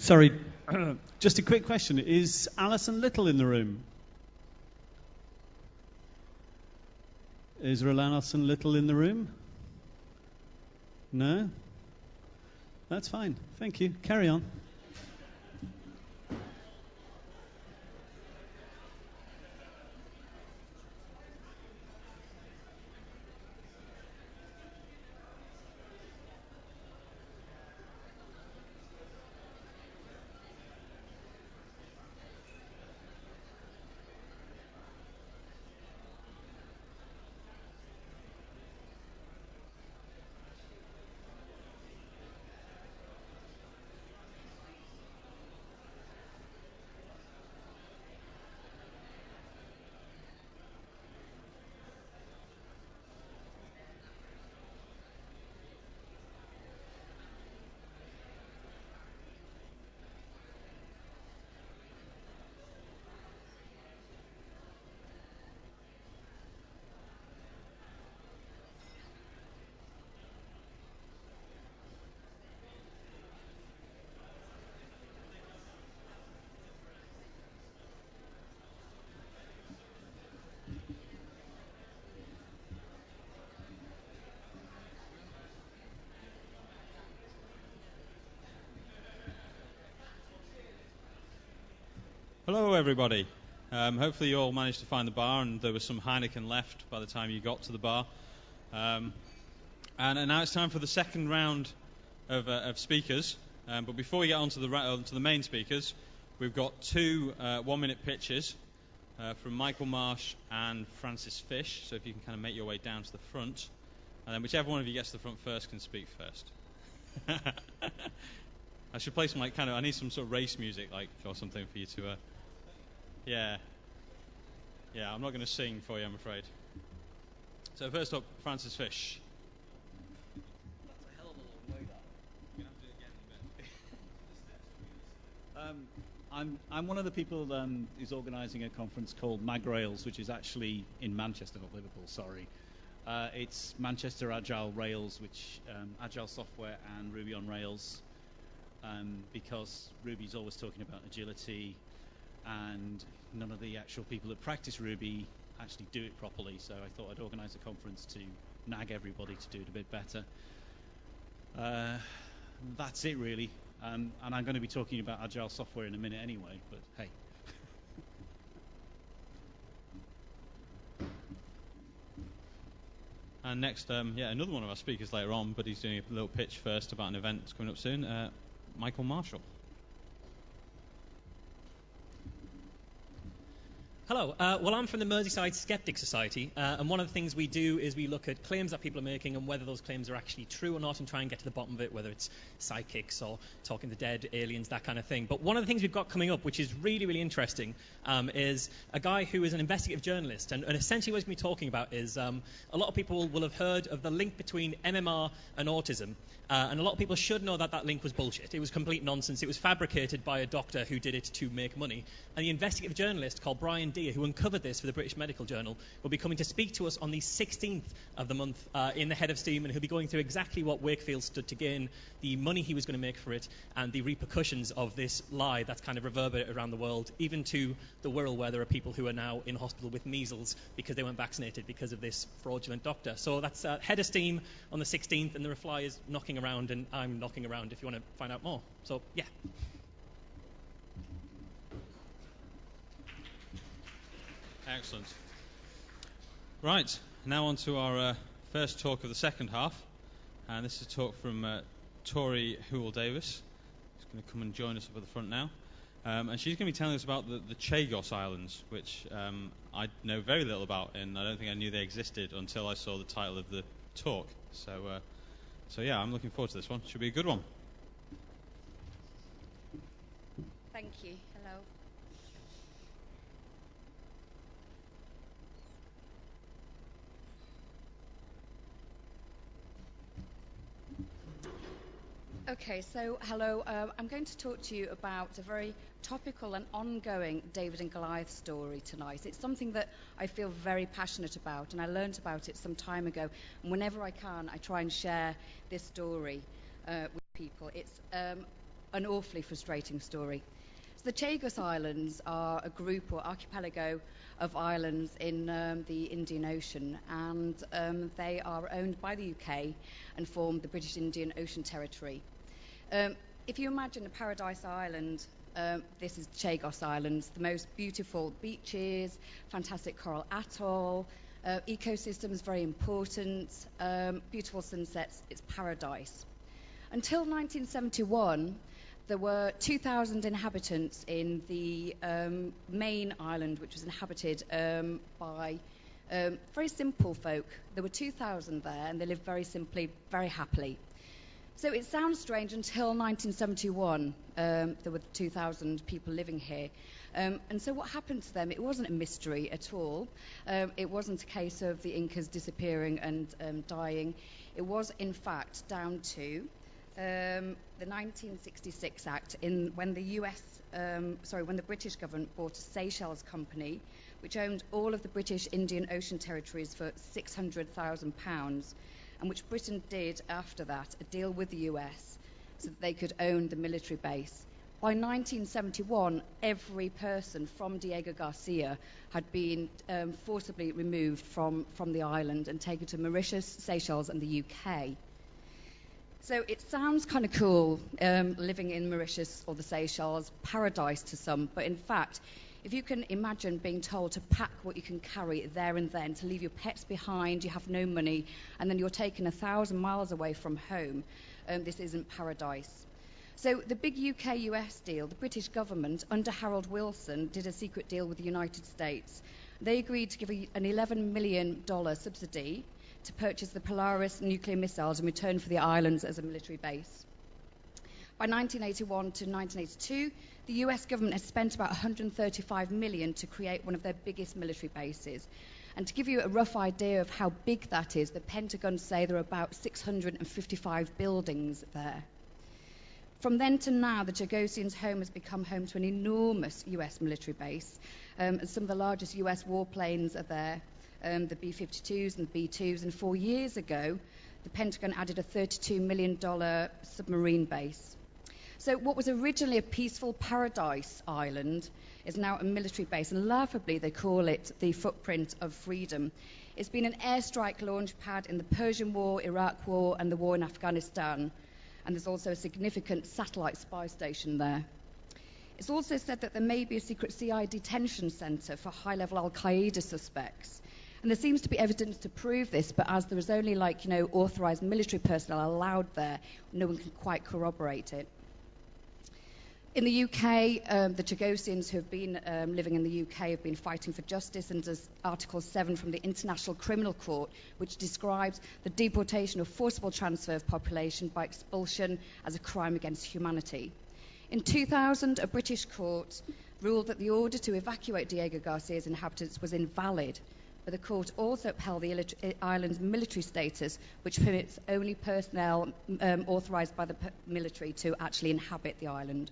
H: Sorry, just a quick question. Is Alison Little in the room? Is there an Alison Little in the room? No? That's fine. Thank you. Carry on.
A: Hello, everybody. Hopefully you all managed to find the bar, and there was some Heineken left by the time you got to the bar. And now it's time for the second round of speakers. But before we get on to the main speakers, we've got two 1-minute pitches from Michael Marsh and Francis Fish. So if you can kind of make your way down to the front, and then whichever one of you gets to the front first can speak first. I should play some I need some sort of race music or something for you to. Yeah, I'm not going to sing for you, I'm afraid. So first up, Francis Fish.
I: That's a hell of a long way, that.
A: You're going to have to do it again in a bit.
I: I'm one of the people who's organising a conference called MagRails, which is actually in Manchester, not Liverpool, sorry. It's Manchester Agile Rails, which Agile Software and Ruby on Rails. because Ruby's always talking about agility, and none of the actual people that practice Ruby actually do it properly. So I thought I'd organise a conference to nag everybody to do it a bit better. That's it really. And I'm going to be talking about agile software in a minute anyway, but hey.
A: And next, another one of our speakers later on, but he's doing a little pitch first about an event that's coming up soon, Michael Marshall.
J: Hello. Well, I'm from the Merseyside Skeptic Society, and one of the things we do is we look at claims that people are making and whether those claims are actually true or not, and try and get to the bottom of it, whether it's psychics or talking to dead aliens, that kind of thing. But one of the things we've got coming up, which is really, really interesting, is a guy who is an investigative journalist, and essentially what he's going to be talking about is a lot of people will have heard of the link between MMR and autism. And a lot of people should know that that link was bullshit. It was complete nonsense. It was fabricated by a doctor who did it to make money. And the investigative journalist called Brian Deere, who uncovered this for the British Medical Journal, will be coming to speak to us on the 16th of the month in the Head of Steam, and he'll be going through exactly what Wakefield stood to gain, the money he was going to make for it, and the repercussions of this lie that's kind of reverberated around the world, even to the world where there are people who are now in hospital with measles because they weren't vaccinated because of this fraudulent doctor. So that's Head of Steam on the 16th, and the reply is knocking around, and I'm knocking around if you want to find out more. So, yeah.
A: Excellent. Right, now on to our first talk of the second half. And this is a talk from Tori Hewell-Davis. She's going to come and join us up at the front now. And she's going to be telling us about the Chagos Islands, which I know very little about, and I don't think I knew they existed until I saw the title of the talk. So yeah, I'm looking forward to this one. Should be a good one.
K: Thank you. Hello. Okay, so hello. I'm going to talk to you about a very topical and ongoing David and Goliath story tonight. It's something that I feel very passionate about, and I learned about it some time ago. And whenever I can, I try and share this story with people. It's an awfully frustrating story. So the Chagos Islands are a group or archipelago of islands in the Indian Ocean, and they are owned by the UK and form the British Indian Ocean Territory. If you imagine a paradise island, this is Chagos Islands, the most beautiful beaches, fantastic coral atoll, ecosystems very important, beautiful sunsets, it's paradise. Until 1971, there were 2,000 inhabitants in the main island, which was inhabited by very simple folk. There were 2,000 there, and they lived very simply, very happily. So it sounds strange until 1971, there were 2,000 people living here. And so what happened to them, it wasn't a mystery at all. It wasn't a case of the Incas disappearing and dying. It was, in fact, down to the 1966 Act, when the British government bought a Seychelles company, which owned all of the British Indian Ocean territories for £600,000, and which Britain did after that, a deal with the US so that they could own the military base. By 1971, every person from Diego Garcia had been forcibly removed from the island and taken to Mauritius, Seychelles, and the UK. So it sounds kind of cool, living in Mauritius or the Seychelles, paradise to some, but in fact, if you can imagine being told to pack what you can carry there and then, to leave your pets behind, you have no money, and then you're taken 1,000 miles away from home, this isn't paradise. So the big UK-US deal, the British government, under Harold Wilson, did a secret deal with the United States. They agreed to give an $11 million subsidy to purchase the Polaris nuclear missiles in return for the islands as a military base. By 1981 to 1982, the US government has spent about $135 million to create one of their biggest military bases. And to give you a rough idea of how big that is, the Pentagon say there are about 655 buildings there. From then to now, the Chagosians' home has become home to an enormous US military base. Some of the largest US warplanes are there, the B-52s and the B-2s. And 4 years ago, the Pentagon added a $32 million submarine base. So what was originally a peaceful paradise island is now a military base, and laughably they call it the footprint of freedom. It's been an airstrike launch pad in the Persian War, Iraq War, and the war in Afghanistan, and there's also a significant satellite spy station there. It's also said that there may be a secret CIA detention centre for high-level Al-Qaeda suspects. And there seems to be evidence to prove this, but as there is only authorised military personnel allowed there, no one can quite corroborate it. In the UK, the Chagosians who have been living in the UK have been fighting for justice under Article 7 from the International Criminal Court, which describes the deportation or forcible transfer of population by expulsion as a crime against humanity. In 2000, a British court ruled that the order to evacuate Diego Garcia's inhabitants was invalid, but the court also upheld the island's military status, which permits only personnel authorised by the military to actually inhabit the island.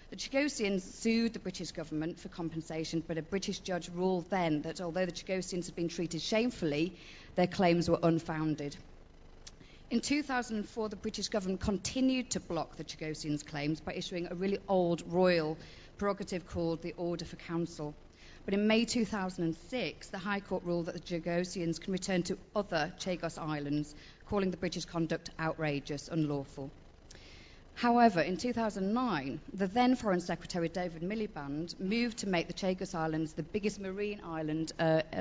K: The Chagosians sued the British government for compensation, but a British judge ruled then that although the Chagosians had been treated shamefully, their claims were unfounded. In 2004, the British government continued to block the Chagosians' claims by issuing a really old royal prerogative called the Order for Council. But in May 2006, the High Court ruled that the Chagosians can return to other Chagos Islands, calling the British conduct outrageous, unlawful. However, in 2009, the then Foreign Secretary David Miliband moved to make the Chagos Islands the biggest marine island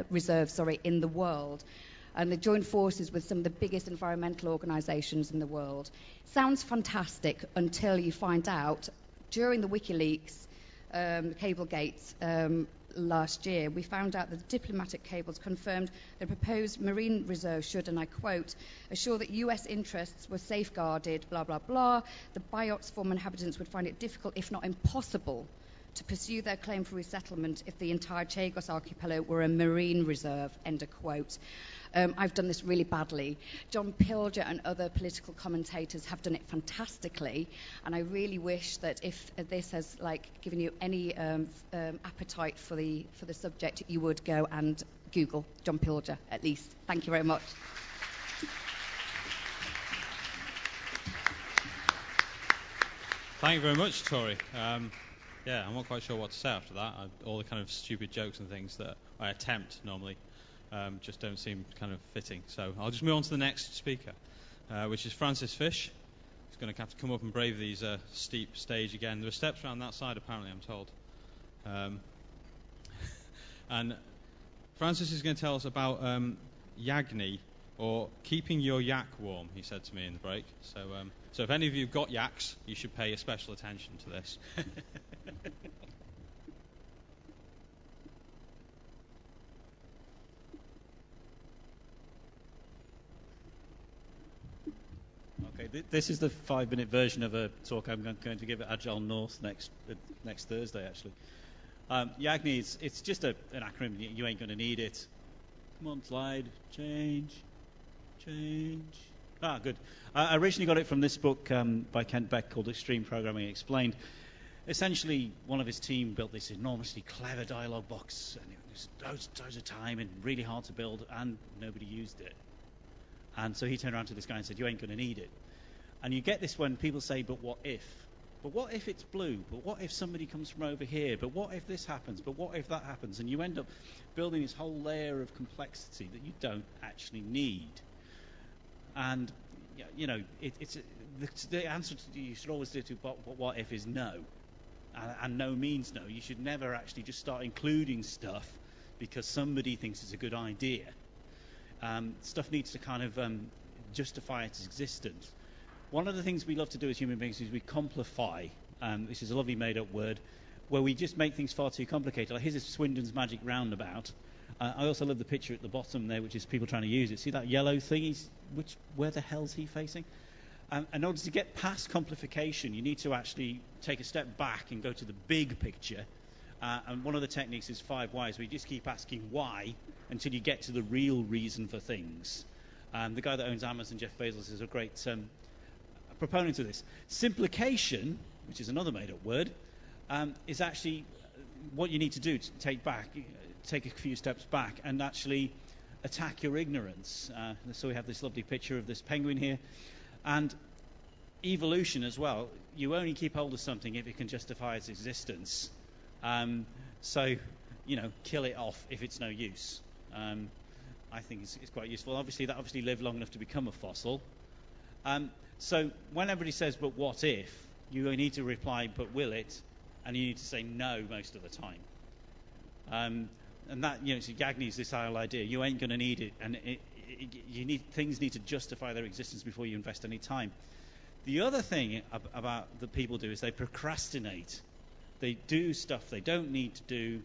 K: reserve in the world. And they joined forces with some of the biggest environmental organisations in the world. Sounds fantastic until you find out, during the WikiLeaks, Cablegate last year, we found out that the diplomatic cables confirmed the proposed marine reserve should, and I quote, assure that US interests were safeguarded, blah, blah, blah. The Biots former inhabitants would find it difficult, if not impossible, to pursue their claim for resettlement if the entire Chagos archipelago were a marine reserve, end of quote. I've done this really badly. John Pilger and other political commentators have done it fantastically, and I really wish that if this has given you any appetite for the subject, you would go and Google John Pilger at least. Thank you very much.
A: Thank you very much, Tori. I'm not quite sure what to say after that. All the kind of stupid jokes and things that I attempt normally just don't seem kind of fitting. So I'll just move on to the next speaker, which is Francis Fish. He's going to have to come up and brave these steep stage again. There are steps around that side, apparently, I'm told. And Francis is going to tell us about Yagni, or keeping your yak warm, he said to me in the break. So if any of you have got yaks, you should pay a special attention to this.
I: Okay, this is the 5-minute version of a talk I'm going to give at Agile North next Thursday, actually. Yagni, it's just an acronym. You ain't going to need it. Come on, slide. Change. Good. I originally got it from this book by Kent Beck called Extreme Programming Explained. Essentially, one of his team built this enormously clever dialogue box, and it was loads of time and really hard to build, and nobody used it. And so he turned around to this guy and said, you ain't going to need it. And you get this when people say, but what if? But what if it's blue? But what if somebody comes from over here? But what if this happens? But what if that happens? And you end up building this whole layer of complexity that you don't actually need. And, the answer to you should always do to what if is no. And no means no. You should never actually just start including stuff because somebody thinks it's a good idea. Stuff needs to kind of justify its existence. One of the things we love to do as human beings is we complify. This is a lovely made-up word, where we just make things far too complicated. Like, here's a Swindon's Magic Roundabout. I also love the picture at the bottom there, which is people trying to use it. See that yellow thing? Where the hell's he facing? In order to get past complification, you need to actually take a step back and go to the big picture. And one of the techniques is 5 whys, where you just keep asking why until you get to the real reason for things. The guy that owns Amazon, Jeff Bezos, is a great proponent of this. Simplification, which is another made-up word, is actually what you need to do to take a few steps back and actually attack your ignorance. So we have this lovely picture of this penguin here. And evolution as well. You only keep hold of something if it can justify its existence. So, kill it off if it's no use. I think it's quite useful. Obviously, that lived long enough to become a fossil. So when everybody says, but what if, you need to reply, but will it? And you need to say no most of the time. And that, so Yagni's this whole idea, you ain't going to need it, and things need to justify their existence before you invest any time. The other thing about that people do is they procrastinate. They do stuff they don't need to do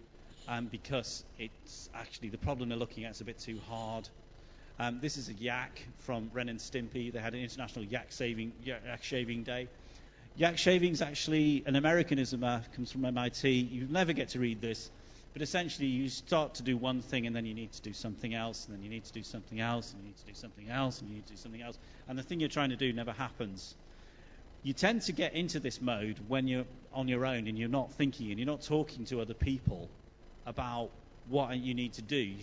I: because it's actually the problem they're looking at is a bit too hard. This is a yak from Ren and Stimpy. They had an international yak shaving day. Yak shaving is actually an Americanism, comes from MIT. You never get to read this. But essentially, you start to do one thing, and then you need to do something else, and then you need to do something else, and you need to do something else, and you need to do something else. And the thing you're trying to do never happens. You tend to get into this mode when you're on your own, and you're not thinking, and you're not talking to other people about what you need to do.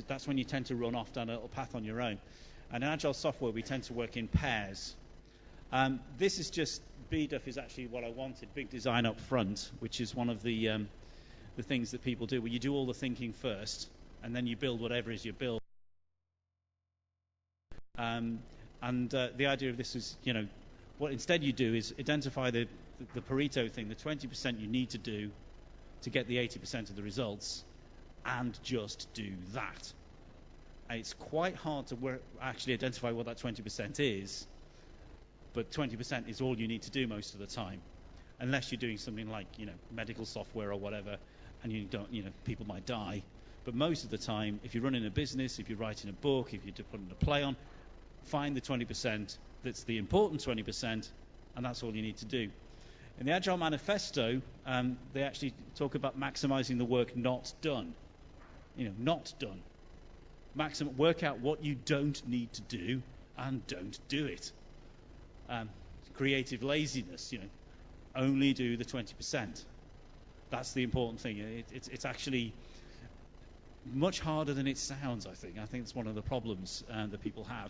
I: That's when you tend to run off down a little path on your own. And in Agile software, we tend to work in pairs. This is just, BDUF is actually what I wanted, big design up front, which is one of the things that people do, where you do all the thinking first, and then you build whatever it is you build. The idea of this is, what instead you do is identify the Pareto thing, the 20% you need to do to get the 80% of the results, and just do that. And it's quite hard to actually identify what that 20% is, but 20% is all you need to do most of the time, unless you're doing something like, medical software or whatever, and you don't, people might die. But most of the time, if you're running a business, if you're writing a book, if you're putting a play on, find the 20% that's the important 20%, and that's all you need to do. In the Agile Manifesto, they actually talk about maximizing the work not done. Not done. Work out what you don't need to do, and don't do it. Creative laziness, only do the 20%. That's the important thing. It's actually much harder than it sounds, I think. I think it's one of the problems that people have.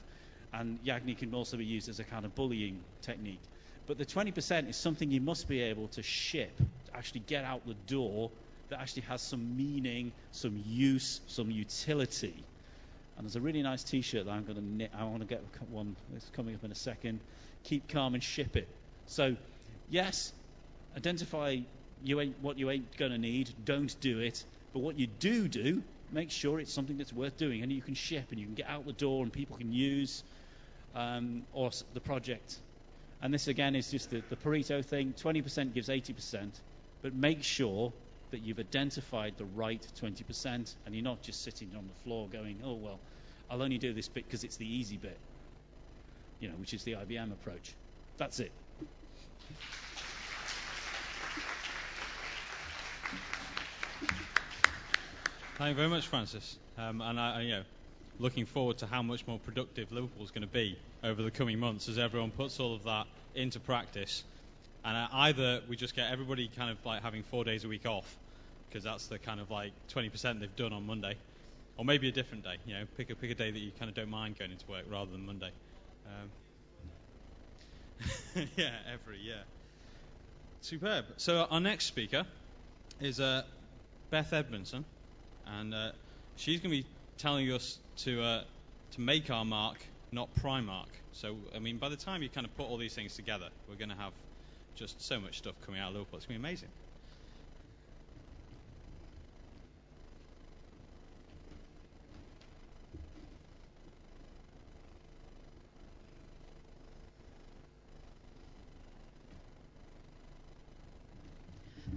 I: And Yagni can also be used as a kind of bullying technique. But the 20% is something you must be able to ship, to actually get out the door, that actually has some meaning, some use, some utility. And there's a really nice T-shirt that I'm going to knit. I want to get one. It's coming up in a second. Keep calm and ship it. So, yes, identify what you ain't going to need. Don't do it. But what you do, make sure it's something that's worth doing, and you can ship, and you can get out the door, and people can use or the project. And this again is just the Pareto thing. 20% gives 80%, but make sure that you've identified the right 20%, and you're not just sitting on the floor going, oh well, I'll only do this bit because it's the easy bit, which is the IBM approach. That's it.
A: Thank you very much, Francis. And I looking forward to how much more productive Liverpool's going to be over the coming months as everyone puts all of that into practice. And either we just get everybody kind of like having 4 days a week off, because that's the kind of like 20% they've done on Monday, or maybe a different day. Pick a day that you kind of don't mind going into work rather than Monday. Yeah. Superb. So our next speaker is Beth Edmondson, and she's going to be telling us to make our mark, not Primark. So, by the time you kind of put all these things together, we're going to have just so much stuff coming out of Liverpool. It's going to be amazing.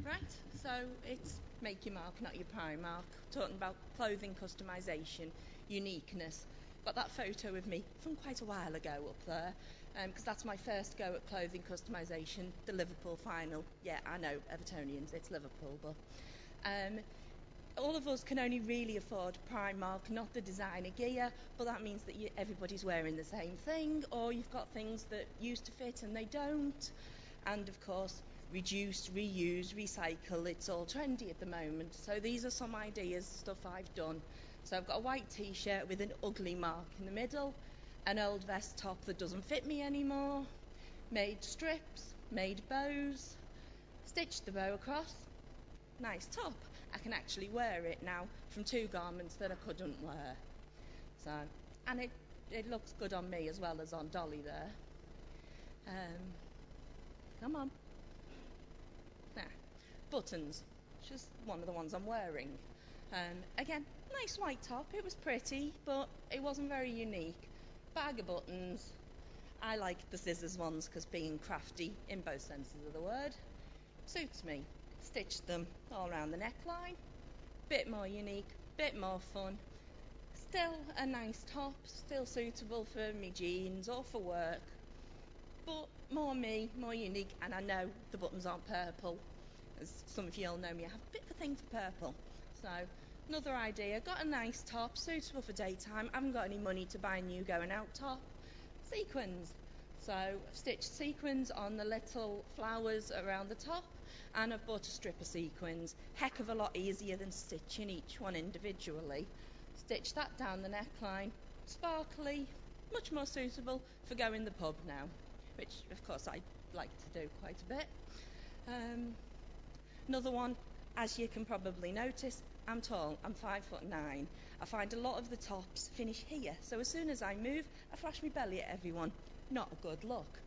L: Right, so it's make your mark, not your Primark. Talking about clothing customisation, uniqueness. Got that photo of me from quite a while ago up there, because that's my first go at clothing customisation, the Liverpool final. Yeah, I know, Evertonians, it's Liverpool, but all of us can only really afford Primark, not the designer gear, but that means that everybody's wearing the same thing, or you've got things that used to fit and they don't, and of course, reduce, reuse, recycle, it's all trendy at the moment. So these are some ideas, stuff I've done. So I've got a white t-shirt with an ugly mark in the middle, an old vest top that doesn't fit me anymore, Made strips, made bows, stitched the bow across. Nice top. I can actually wear it now from 2 garments that I couldn't wear. So, and it looks good on me as well as on Dolly there. Come on. Buttons, just one of the ones I'm wearing. Again, nice white top. It was pretty, but it wasn't very unique. Bag of buttons. I like the scissors ones because being crafty in both senses of the word suits me. Stitched them all around the neckline. Bit more unique, bit more fun. Still a nice top, still suitable for me jeans or for work. But more me, more unique, and I know the buttons aren't purple. As some of you all know me, I have a bit of a thing for purple. So, another idea. Got a nice top, suitable for daytime. I haven't got any money to buy a new going out top. Sequins. So, I've stitched sequins on the little flowers around the top, and I've bought a strip of sequins. Heck of a lot easier than stitching each one individually. Stitch that down the neckline. Sparkly, much more suitable for going the pub now, which of course I like to do quite a bit. Another one, as you can probably notice, I'm tall, I'm 5'9". I find a lot of the tops finish here, so as soon as I move, I flash my belly at everyone. Not a good look.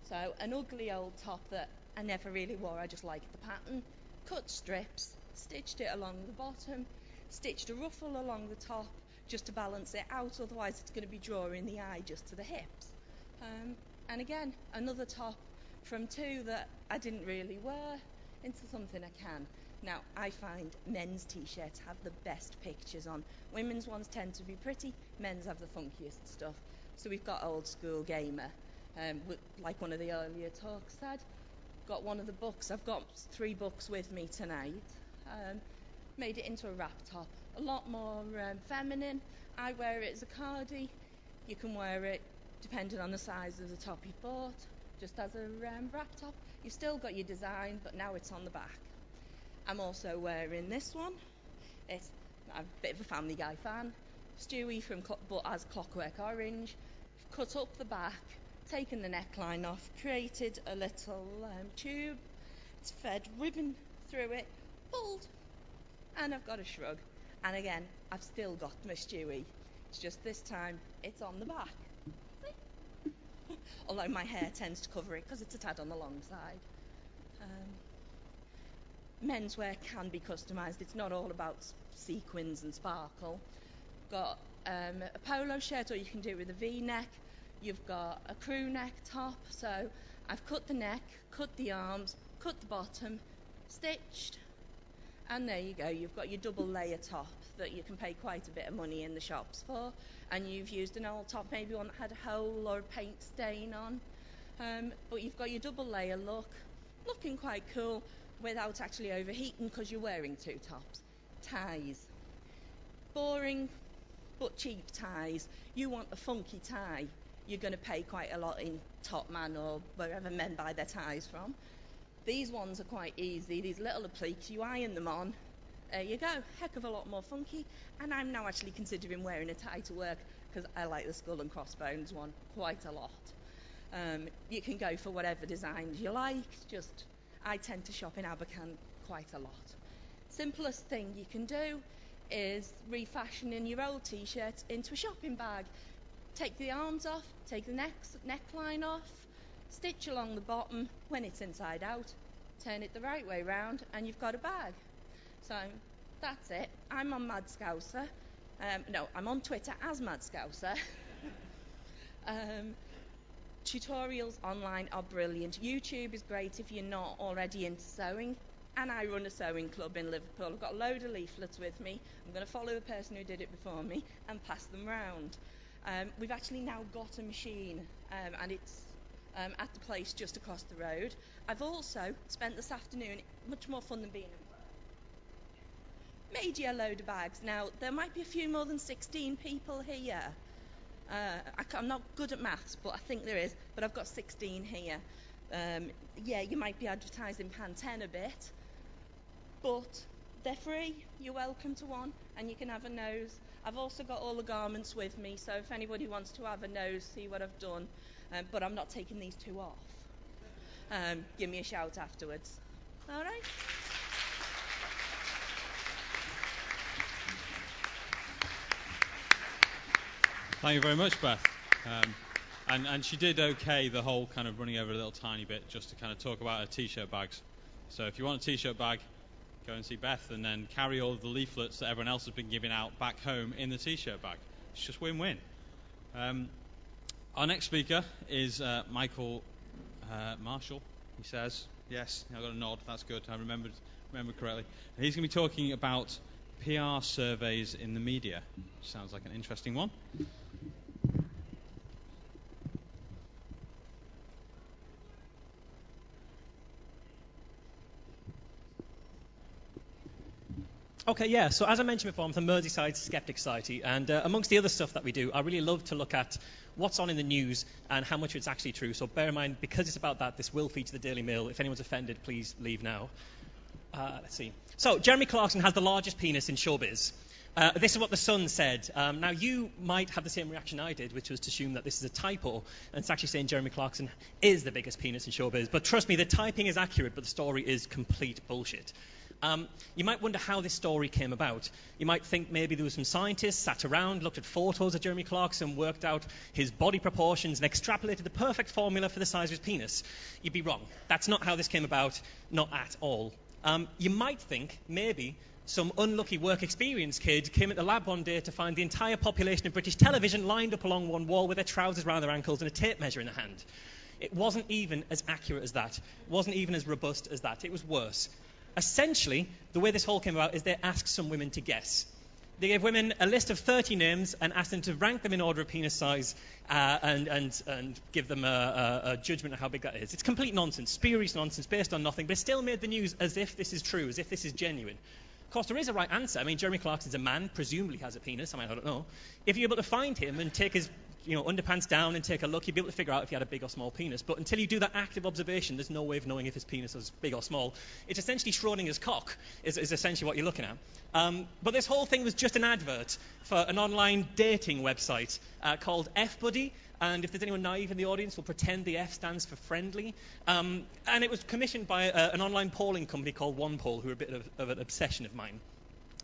L: So an ugly old top that I never really wore, I just liked the pattern. Cut strips, stitched it along the bottom, stitched a ruffle along the top just to balance it out, otherwise it's going to be drawing the eye just to the hips. And again, another top from 2 that I didn't really wear into something I can. Now, I find men's t-shirts have the best pictures on. Women's ones tend to be pretty, men's have the funkiest stuff. So we've got Old School Gamer, like one of the earlier talks said. Got one of the books, I've got 3 books with me tonight. Made it into a wrap top, a lot more feminine. I wear it as a cardie. You can wear it depending on the size of the top you bought, just as a wrap top. You've still got your design, but now it's on the back. I'm also wearing this one. I'm a bit of a Family Guy fan. Stewie from but as Clockwork Orange. Cut up the back, taken the neckline off, created a little tube. It's fed ribbon through it, pulled, and I've got a shrug. And again, I've still got my Stewie. It's just this time it's on the back. Although my hair tends to cover it because it's a tad on the long side. Menswear can be customised. It's not all about sequins and sparkle. Got a polo shirt, or you can do it with a V-neck. You've got a crew neck top. So I've cut the neck, cut the arms, cut the bottom, stitched, and there you go. You've got your double layer top that you can pay quite a bit of money in the shops for, and you've used an old top, maybe one that had a hole or a paint stain on, but you've got your double layer look, looking quite cool without actually overheating because you're wearing 2 tops. Ties, boring but cheap ties. You want a funky tie, you're going to pay quite a lot in Top Man or wherever men buy their ties from. These ones are quite easy, these little appliques, you iron them on. There you go, heck of a lot more funky, and I'm now actually considering wearing a tie to work because I like the skull and crossbones one quite a lot. You can go for whatever designs you like, just I tend to shop in Abercan quite a lot. Simplest thing you can do is refashioning your old t-shirt into a shopping bag. Take the arms off, take the neckline off, stitch along the bottom when it's inside out, turn it the right way round, and you've got a bag. So that's it. I'm on Mad Scouser. I'm on Twitter as Mad Scouser. Tutorials online are brilliant. YouTube is great if you're not already into sewing. And I run a sewing club in Liverpool. I've got a load of leaflets with me. I'm going to follow the person who did it before me and pass them round. We've actually now got a machine, and it's at the place just across the road. I've also spent this afternoon, much more fun than being in work, made you a load of bags. Now, there might be a few more than 16 people here. I'm not good at maths, but I think there is. But I've got 16 here. Yeah, you might be advertising Pantene a bit, but they're free. You're welcome to one, and you can have a nose. I've also got all the garments with me, so if anybody wants to have a nose, see what I've done. But I'm not taking these 2 off. give me a shout afterwards. All right?
A: Thank you very much, Beth. And she did okay the whole kind of running over a little tiny bit just to kind of talk about her t-shirt bags. So if you want a t-shirt bag, go and see Beth and then carry all of the leaflets that everyone else has been giving out back home in the t-shirt bag. It's just win-win. Our next speaker is Michael Marshall. He says, yes, I got a nod, that's good, I remembered correctly. And he's going to be talking about PR surveys in the media. Sounds like an interesting one.
J: Okay, yeah, so as I mentioned before, I'm from Merseyside Skeptic Society, and amongst the other stuff that we do, I really love to look at what's on in the news and how much of it's actually true. So bear in mind, because it's about that, this will feature the Daily Mail. If anyone's offended, please leave now. Let's see. So Jeremy Clarkson has the largest penis in showbiz. This is what The Sun said. Now, you might have the same reaction I did, which was to assume that this is a typo, and it's actually saying Jeremy Clarkson is the biggest penis in showbiz. But trust me, the typing is accurate, but the story is complete bullshit. You might wonder how this story came about. You might think maybe there were some scientists sat around, looked at photos of Jeremy Clarkson, worked out his body proportions and extrapolated the perfect formula for the size of his penis. You'd be wrong. That's not how this came about, not at all. You might think maybe some unlucky work experience kid came at the lab one day to find the entire population of British television lined up along one wall with their trousers around their ankles and a tape measure in their hand. It wasn't even as accurate as that. It wasn't even as robust as that. It was worse. Essentially, the way this whole came about is they asked some women to guess. They gave women a list of 30 names and asked them to rank them in order of penis size and give them a judgment of how big that is. It's complete nonsense, spurious nonsense based on nothing, but it still made the news as if this is true, as if this is genuine. Of course, there is a right answer. I mean, Jeremy Clarkson's a man, presumably has a penis. I don't know. If you're able to find him and take his underpants down and take a look, you'd be able to figure out if he had a big or small penis. But until you do that active observation, there's no way of knowing if his penis is big or small. It's essentially Schrodinger's cock, is essentially what you're looking at. But this whole thing was just an advert for an online dating website called F-Buddy. And if there's anyone naive in the audience, we'll pretend the F stands for friendly. And it was commissioned by an online polling company called OnePoll, who are a bit of an obsession of mine.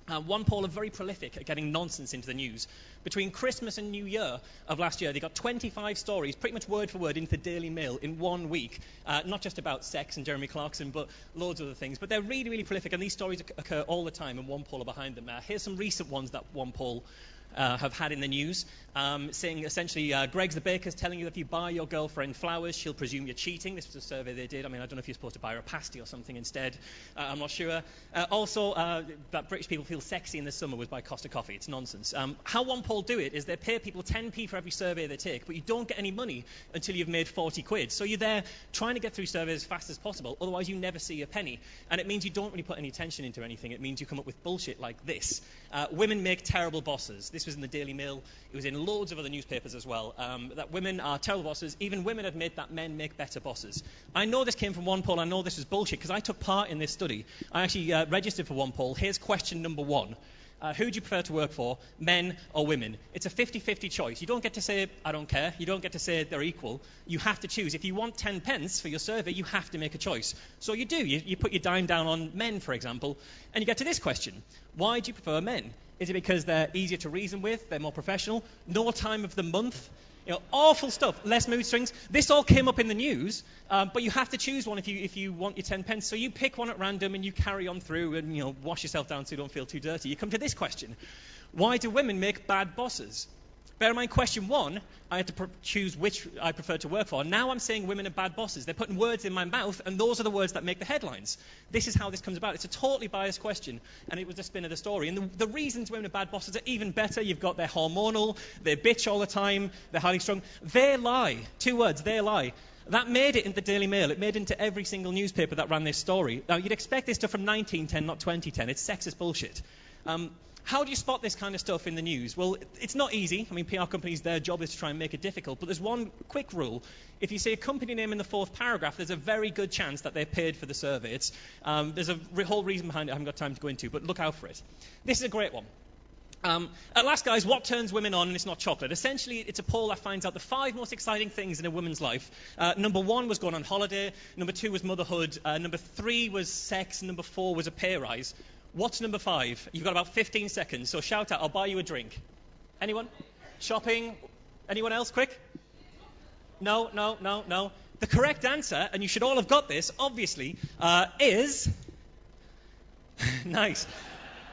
J: OnePoll are very prolific at getting nonsense into the news. Between Christmas and New Year of last year, they got 25 stories, pretty much word for word, into the Daily Mail in 1 week. Not just about sex and Jeremy Clarkson, but loads of other things. But they're really, really prolific, and these stories occur all the time, and OnePoll are behind them. Here's some recent ones that OnePoll have had in the news, saying essentially, Greg's the baker's telling you that if you buy your girlfriend flowers, she'll presume you're cheating. This was a survey they did. I mean, I don't know if you're supposed to buy her a pasty or something instead. I'm not sure. Also, that British people feel sexy in the summer was by Costa Coffee. It's nonsense. How OnePoll do it is they pay people 10p for every survey they take, but you don't get any money until you've made 40 quid. So you're there trying to get through surveys as fast as possible. Otherwise, you never see a penny. And it means you don't really put any attention into anything. It means you come up with bullshit like this. Women make terrible bosses. This was in the Daily Mail. It was in loads of other newspapers as well. That women are terrible bosses. Even women admit that men make better bosses. I know this came from OnePoll. I know this is bullshit because I took part in this study. I actually registered for OnePoll. Here's question number 1. Who do you prefer to work for, men or women? It's a 50-50 choice. You don't get to say, I don't care. You don't get to say they're equal. You have to choose. If you want 10 pence for your survey, you have to make a choice. So you do. You put your dime down on men, for example, and you get to this question. Why do you prefer men? Is it because they're easier to reason with, they're more professional, no time of the month? Awful stuff, less mood swings. This all came up in the news, but you have to choose one if you want your 10 pence. So you pick one at random and you carry on through and wash yourself down so you don't feel too dirty. You come to this question. Why do women make bad bosses? Bear in mind, question 1, I had to choose which I prefer to work for. Now I'm saying women are bad bosses. They're putting words in my mouth, and those are the words that make the headlines. This is how this comes about. It's a totally biased question, and it was the spin of the story. And the reasons women are bad bosses are even better. You've got they're hormonal, they bitch all the time, they're highly strung. They lie. 2 words, they lie. That made it into the Daily Mail. It made it into every single newspaper that ran this story. Now, you'd expect this stuff from 1910, not 2010. It's sexist bullshit. How do you spot this kind of stuff in the news? Well, it's not easy. I mean, PR companies, their job is to try and make it difficult. But there's one quick rule. If you say a company name in the 4th paragraph, there's a very good chance that they're paid for the survey. There's a whole reason behind it I haven't got time to go into, but look out for it. This is a great one. At last, guys, what turns women on and it's not chocolate? Essentially, it's a poll that finds out the 5 most exciting things in a woman's life. Number 1 was going on holiday. Number 2 was motherhood. Number 3 was sex. Number 4 was a pay rise. What's number 5? You've got about 15 seconds, so shout out. I'll buy you a drink. Anyone? Shopping? Anyone else? Quick? No. The correct answer, and you should all have got this, obviously, is... nice.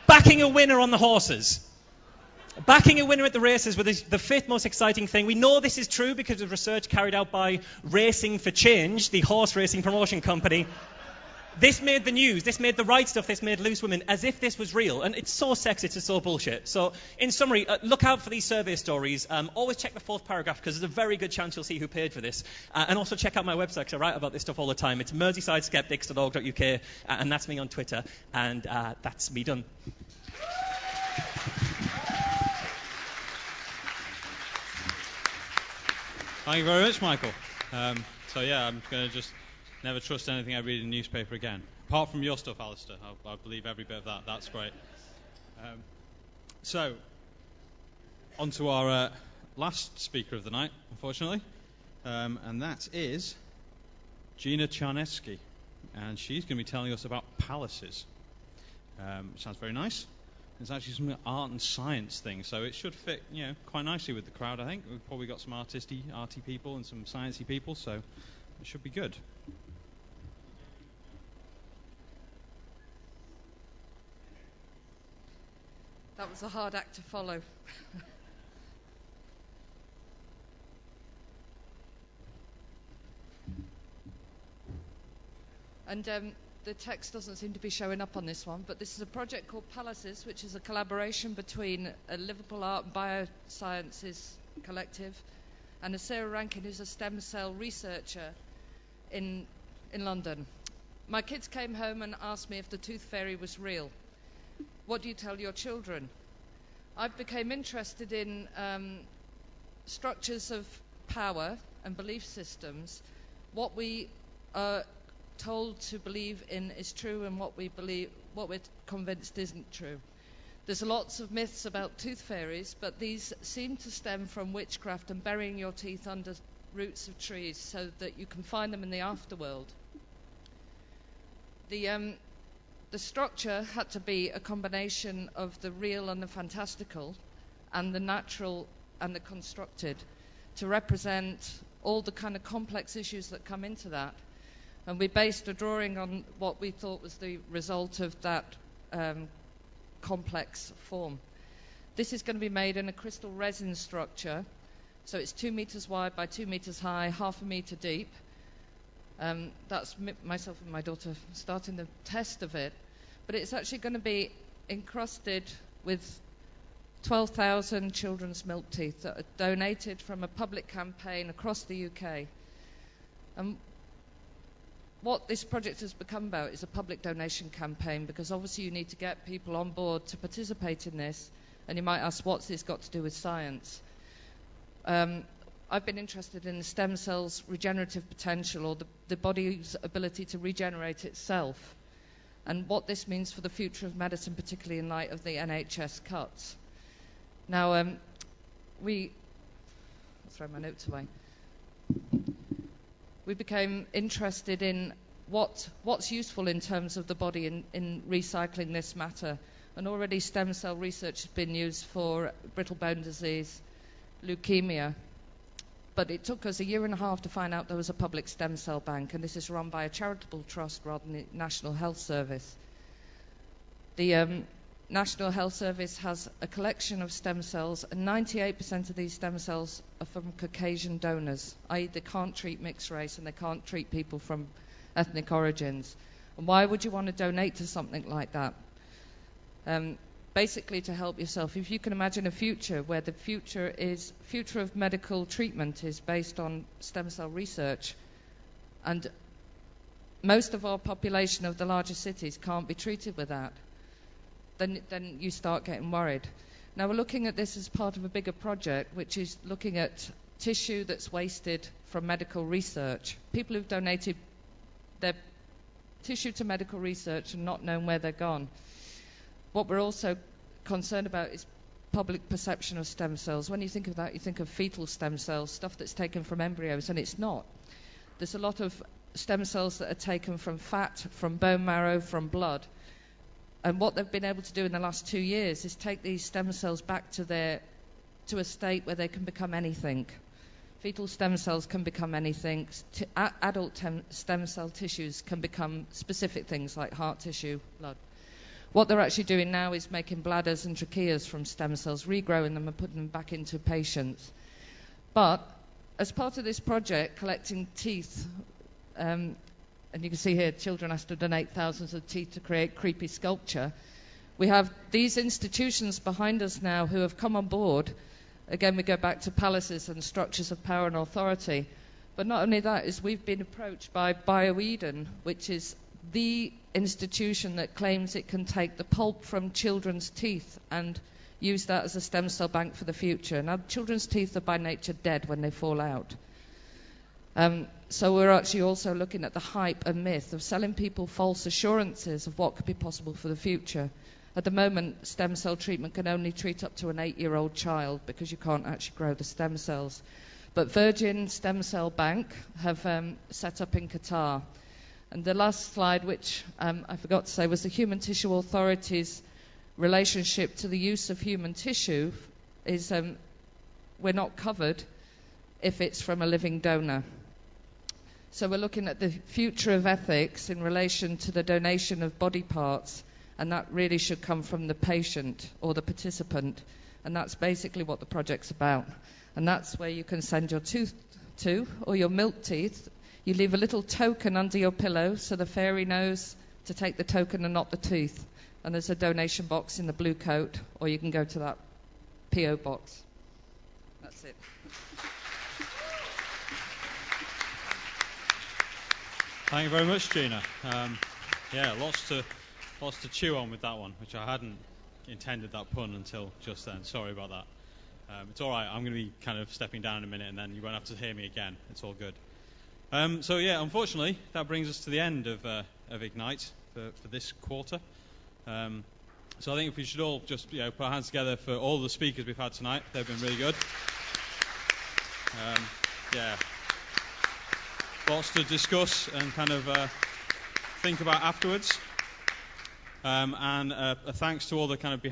J: Backing a winner on the horses. Backing a winner at the races was the 5th most exciting thing. We know this is true because of research carried out by Racing for Change, the horse racing promotion company. This made the news. This made the right stuff. This made Loose Women as if this was real. And it's so sexist. It's so bullshit. So, in summary, look out for these survey stories. Always check the 4th paragraph because there's a very good chance you'll see who paid for this. And also check out my website because I write about this stuff all the time. It's merseysideskeptics.org.uk and that's me on Twitter. And that's me done.
A: Thank you very much, Michael. I'm going to just never trust anything I read in a newspaper again. Apart from your stuff, Alistair. I believe every bit of that. That's great. So, on to our last speaker of the night, unfortunately. And that is Gina Czarnecki. And she's going to be telling us about palaces. Sounds very nice. It's actually some art and science thing, so it should fit, quite nicely with the crowd, I think. We've probably got some arty people and some sciencey people, so it should be good.
M: That was a hard act to follow. And the text doesn't seem to be showing up on this one, but this is a project called Palaces, which is a collaboration between a Liverpool Art and Biosciences collective and a Sarah Rankin, who's a stem cell researcher in London. My kids came home and asked me if the tooth fairy was real. What do you tell your children? I became interested in structures of power and belief systems. What we are told to believe in is true, and what we're convinced isn't true. There's lots of myths about tooth fairies, but these seem to stem from witchcraft and burying your teeth under roots of trees so that you can find them in the afterworld. The structure had to be a combination of the real and the fantastical, and the natural and the constructed, to represent all the kind of complex issues that come into that. And we based a drawing on what we thought was the result of that complex form. This is going to be made in a crystal resin structure, so it's 2 meters wide by 2 meters high, half a meter deep. That's myself and my daughter starting the test of it. But it's actually going to be encrusted with 12,000 children's milk teeth that are donated from a public campaign across the UK. And what this project has become about is a public donation campaign, because obviously you need to get people on board to participate in this. And you might ask, what's this got to do with science? I've been interested in the stem cells' regenerative potential, or the body's ability to regenerate itself, and what this means for the future of medicine, particularly in light of the NHS cuts. Now, I'll throw my notes away. We became interested in what's useful in terms of the body in recycling this matter. And already stem cell research has been used for brittle bone disease, leukemia. But it took us 1.5 years to find out there was a public stem cell bank, and this is run by a charitable trust rather than the National Health Service. The National Health Service has a collection of stem cells, and 98% of these stem cells are from Caucasian donors, i.e. they can't treat mixed race and they can't treat people from ethnic origins. And why would you want to donate to something like that? Basically to help yourself. If you can imagine a future where the future of medical treatment is based on stem cell research, and most of our population of the larger cities can't be treated with that, then you start getting worried. Now we're looking at this as part of a bigger project, which is looking at tissue that's wasted from medical research. People who've donated their tissue to medical research and not known where they're gone. What we're also concerned about is public perception of stem cells. When you think of that, you think of fetal stem cells, stuff that's taken from embryos, and it's not. There's a lot of stem cells that are taken from fat, from bone marrow, from blood. And what they've been able to do in the last 2 years is take these stem cells back to a state where they can become anything. Fetal stem cells can become anything. Adult stem cell tissues can become specific things like heart tissue, blood. What they're actually doing now is making bladders and tracheas from stem cells, regrowing them and putting them back into patients. But as part of this project, collecting teeth, and you can see here children have to donate thousands of teeth to create creepy sculpture, we have these institutions behind us now who have come on board. Again, we go back to palaces and structures of power and authority. But not only that, is we've been approached by BioEden, which is the institution that claims it can take the pulp from children's teeth and use that as a stem cell bank for the future. Now, children's teeth are by nature dead when they fall out. So we're actually also looking at the hype and myth of selling people false assurances of what could be possible for the future. At the moment, stem cell treatment can only treat up to an 8-year-old child because you can't actually grow the stem cells. But Virgin Stem Cell Bank have set up in Qatar. And the last slide, which I forgot to say, was the Human Tissue Authority's relationship to the use of human tissue is we're not covered if it's from a living donor. So we're looking at the future of ethics in relation to the donation of body parts, and that really should come from the patient or the participant, and that's basically what the project's about. And that's where you can send your tooth to, or your milk teeth. You leave a little token under your pillow so the fairy knows to take the token and not the tooth. And there's a donation box in the blue coat, or you can go to that P.O. box. That's it.
A: Thank you very much, Gina. Yeah, lots to chew on with that one, which I hadn't intended that pun until just then. Sorry about that. It's all right. I'm going to be kind of stepping down in a minute, and then you won't have to hear me again. It's all good. So yeah, unfortunately, that brings us to the end of Ignite for this quarter. So I think if we should all just put our hands together for all the speakers we've had tonight. They've been really good. Yeah. Lots to discuss and kind of think about afterwards. And a thanks to all the kind of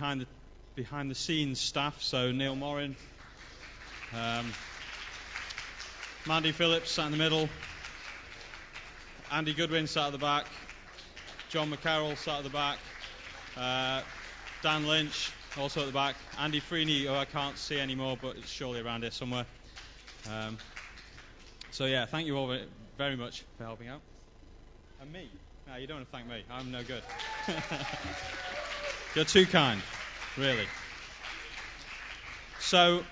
A: behind the scenes staff. So Neil Morin, Mandy Phillips sat in the middle, Andy Goodwin sat at the back, John McCarroll sat at the back, Dan Lynch also at the back, Andy Freeney, who I can't see anymore, but it's surely around here somewhere. So yeah, thank you all very much for helping out. And me? No, you don't want to thank me. I'm no good. You're too kind, really. So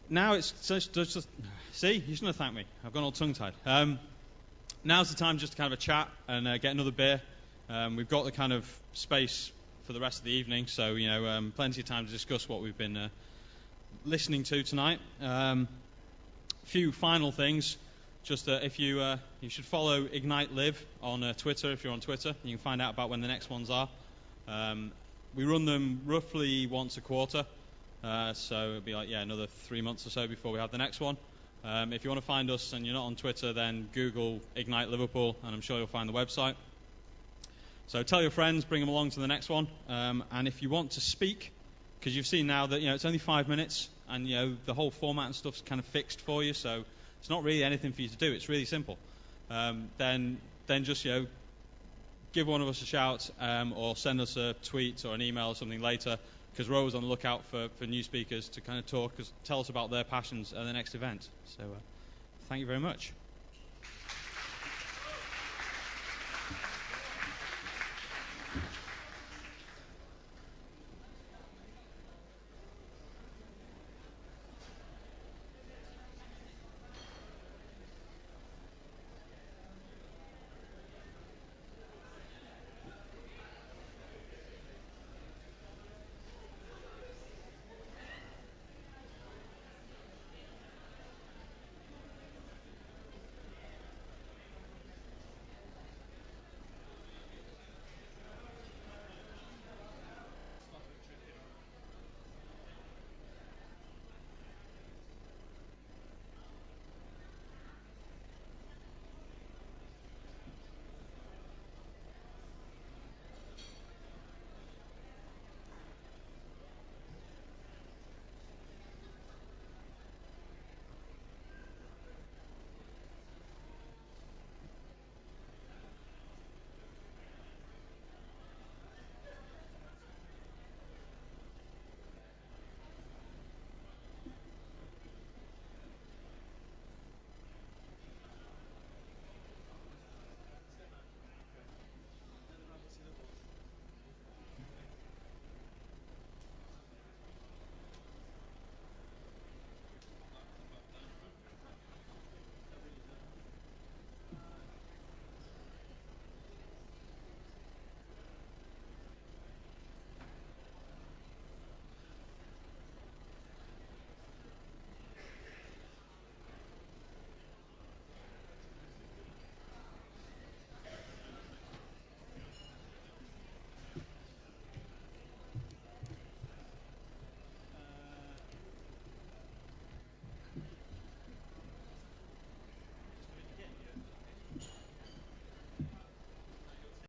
A: now it's just see, you shouldn't have thanked me. I've gone all tongue-tied. Now's the time just to kind of a chat and get another beer. We've got the kind of space for the rest of the evening, so plenty of time to discuss what we've been listening to tonight. Few final things. Just if you should follow Ignite Live on Twitter if you're on Twitter. You can find out about when the next ones are. We run them roughly once a quarter, so it'll be like another 3 months or so before we have the next one. If you want to find us and you're not on Twitter, then Google Ignite Liverpool, and I'm sure you'll find the website. So tell your friends, bring them along to the next one, and if you want to speak, because you've seen now that it's only 5 minutes, and the whole format and stuff's kind of fixed for you, so it's not really anything for you to do. It's really simple. Then just give one of us a shout, or send us a tweet or an email or something later, because we're always on the lookout for new speakers to kind of tell us about their passions at the next event. So thank you very much.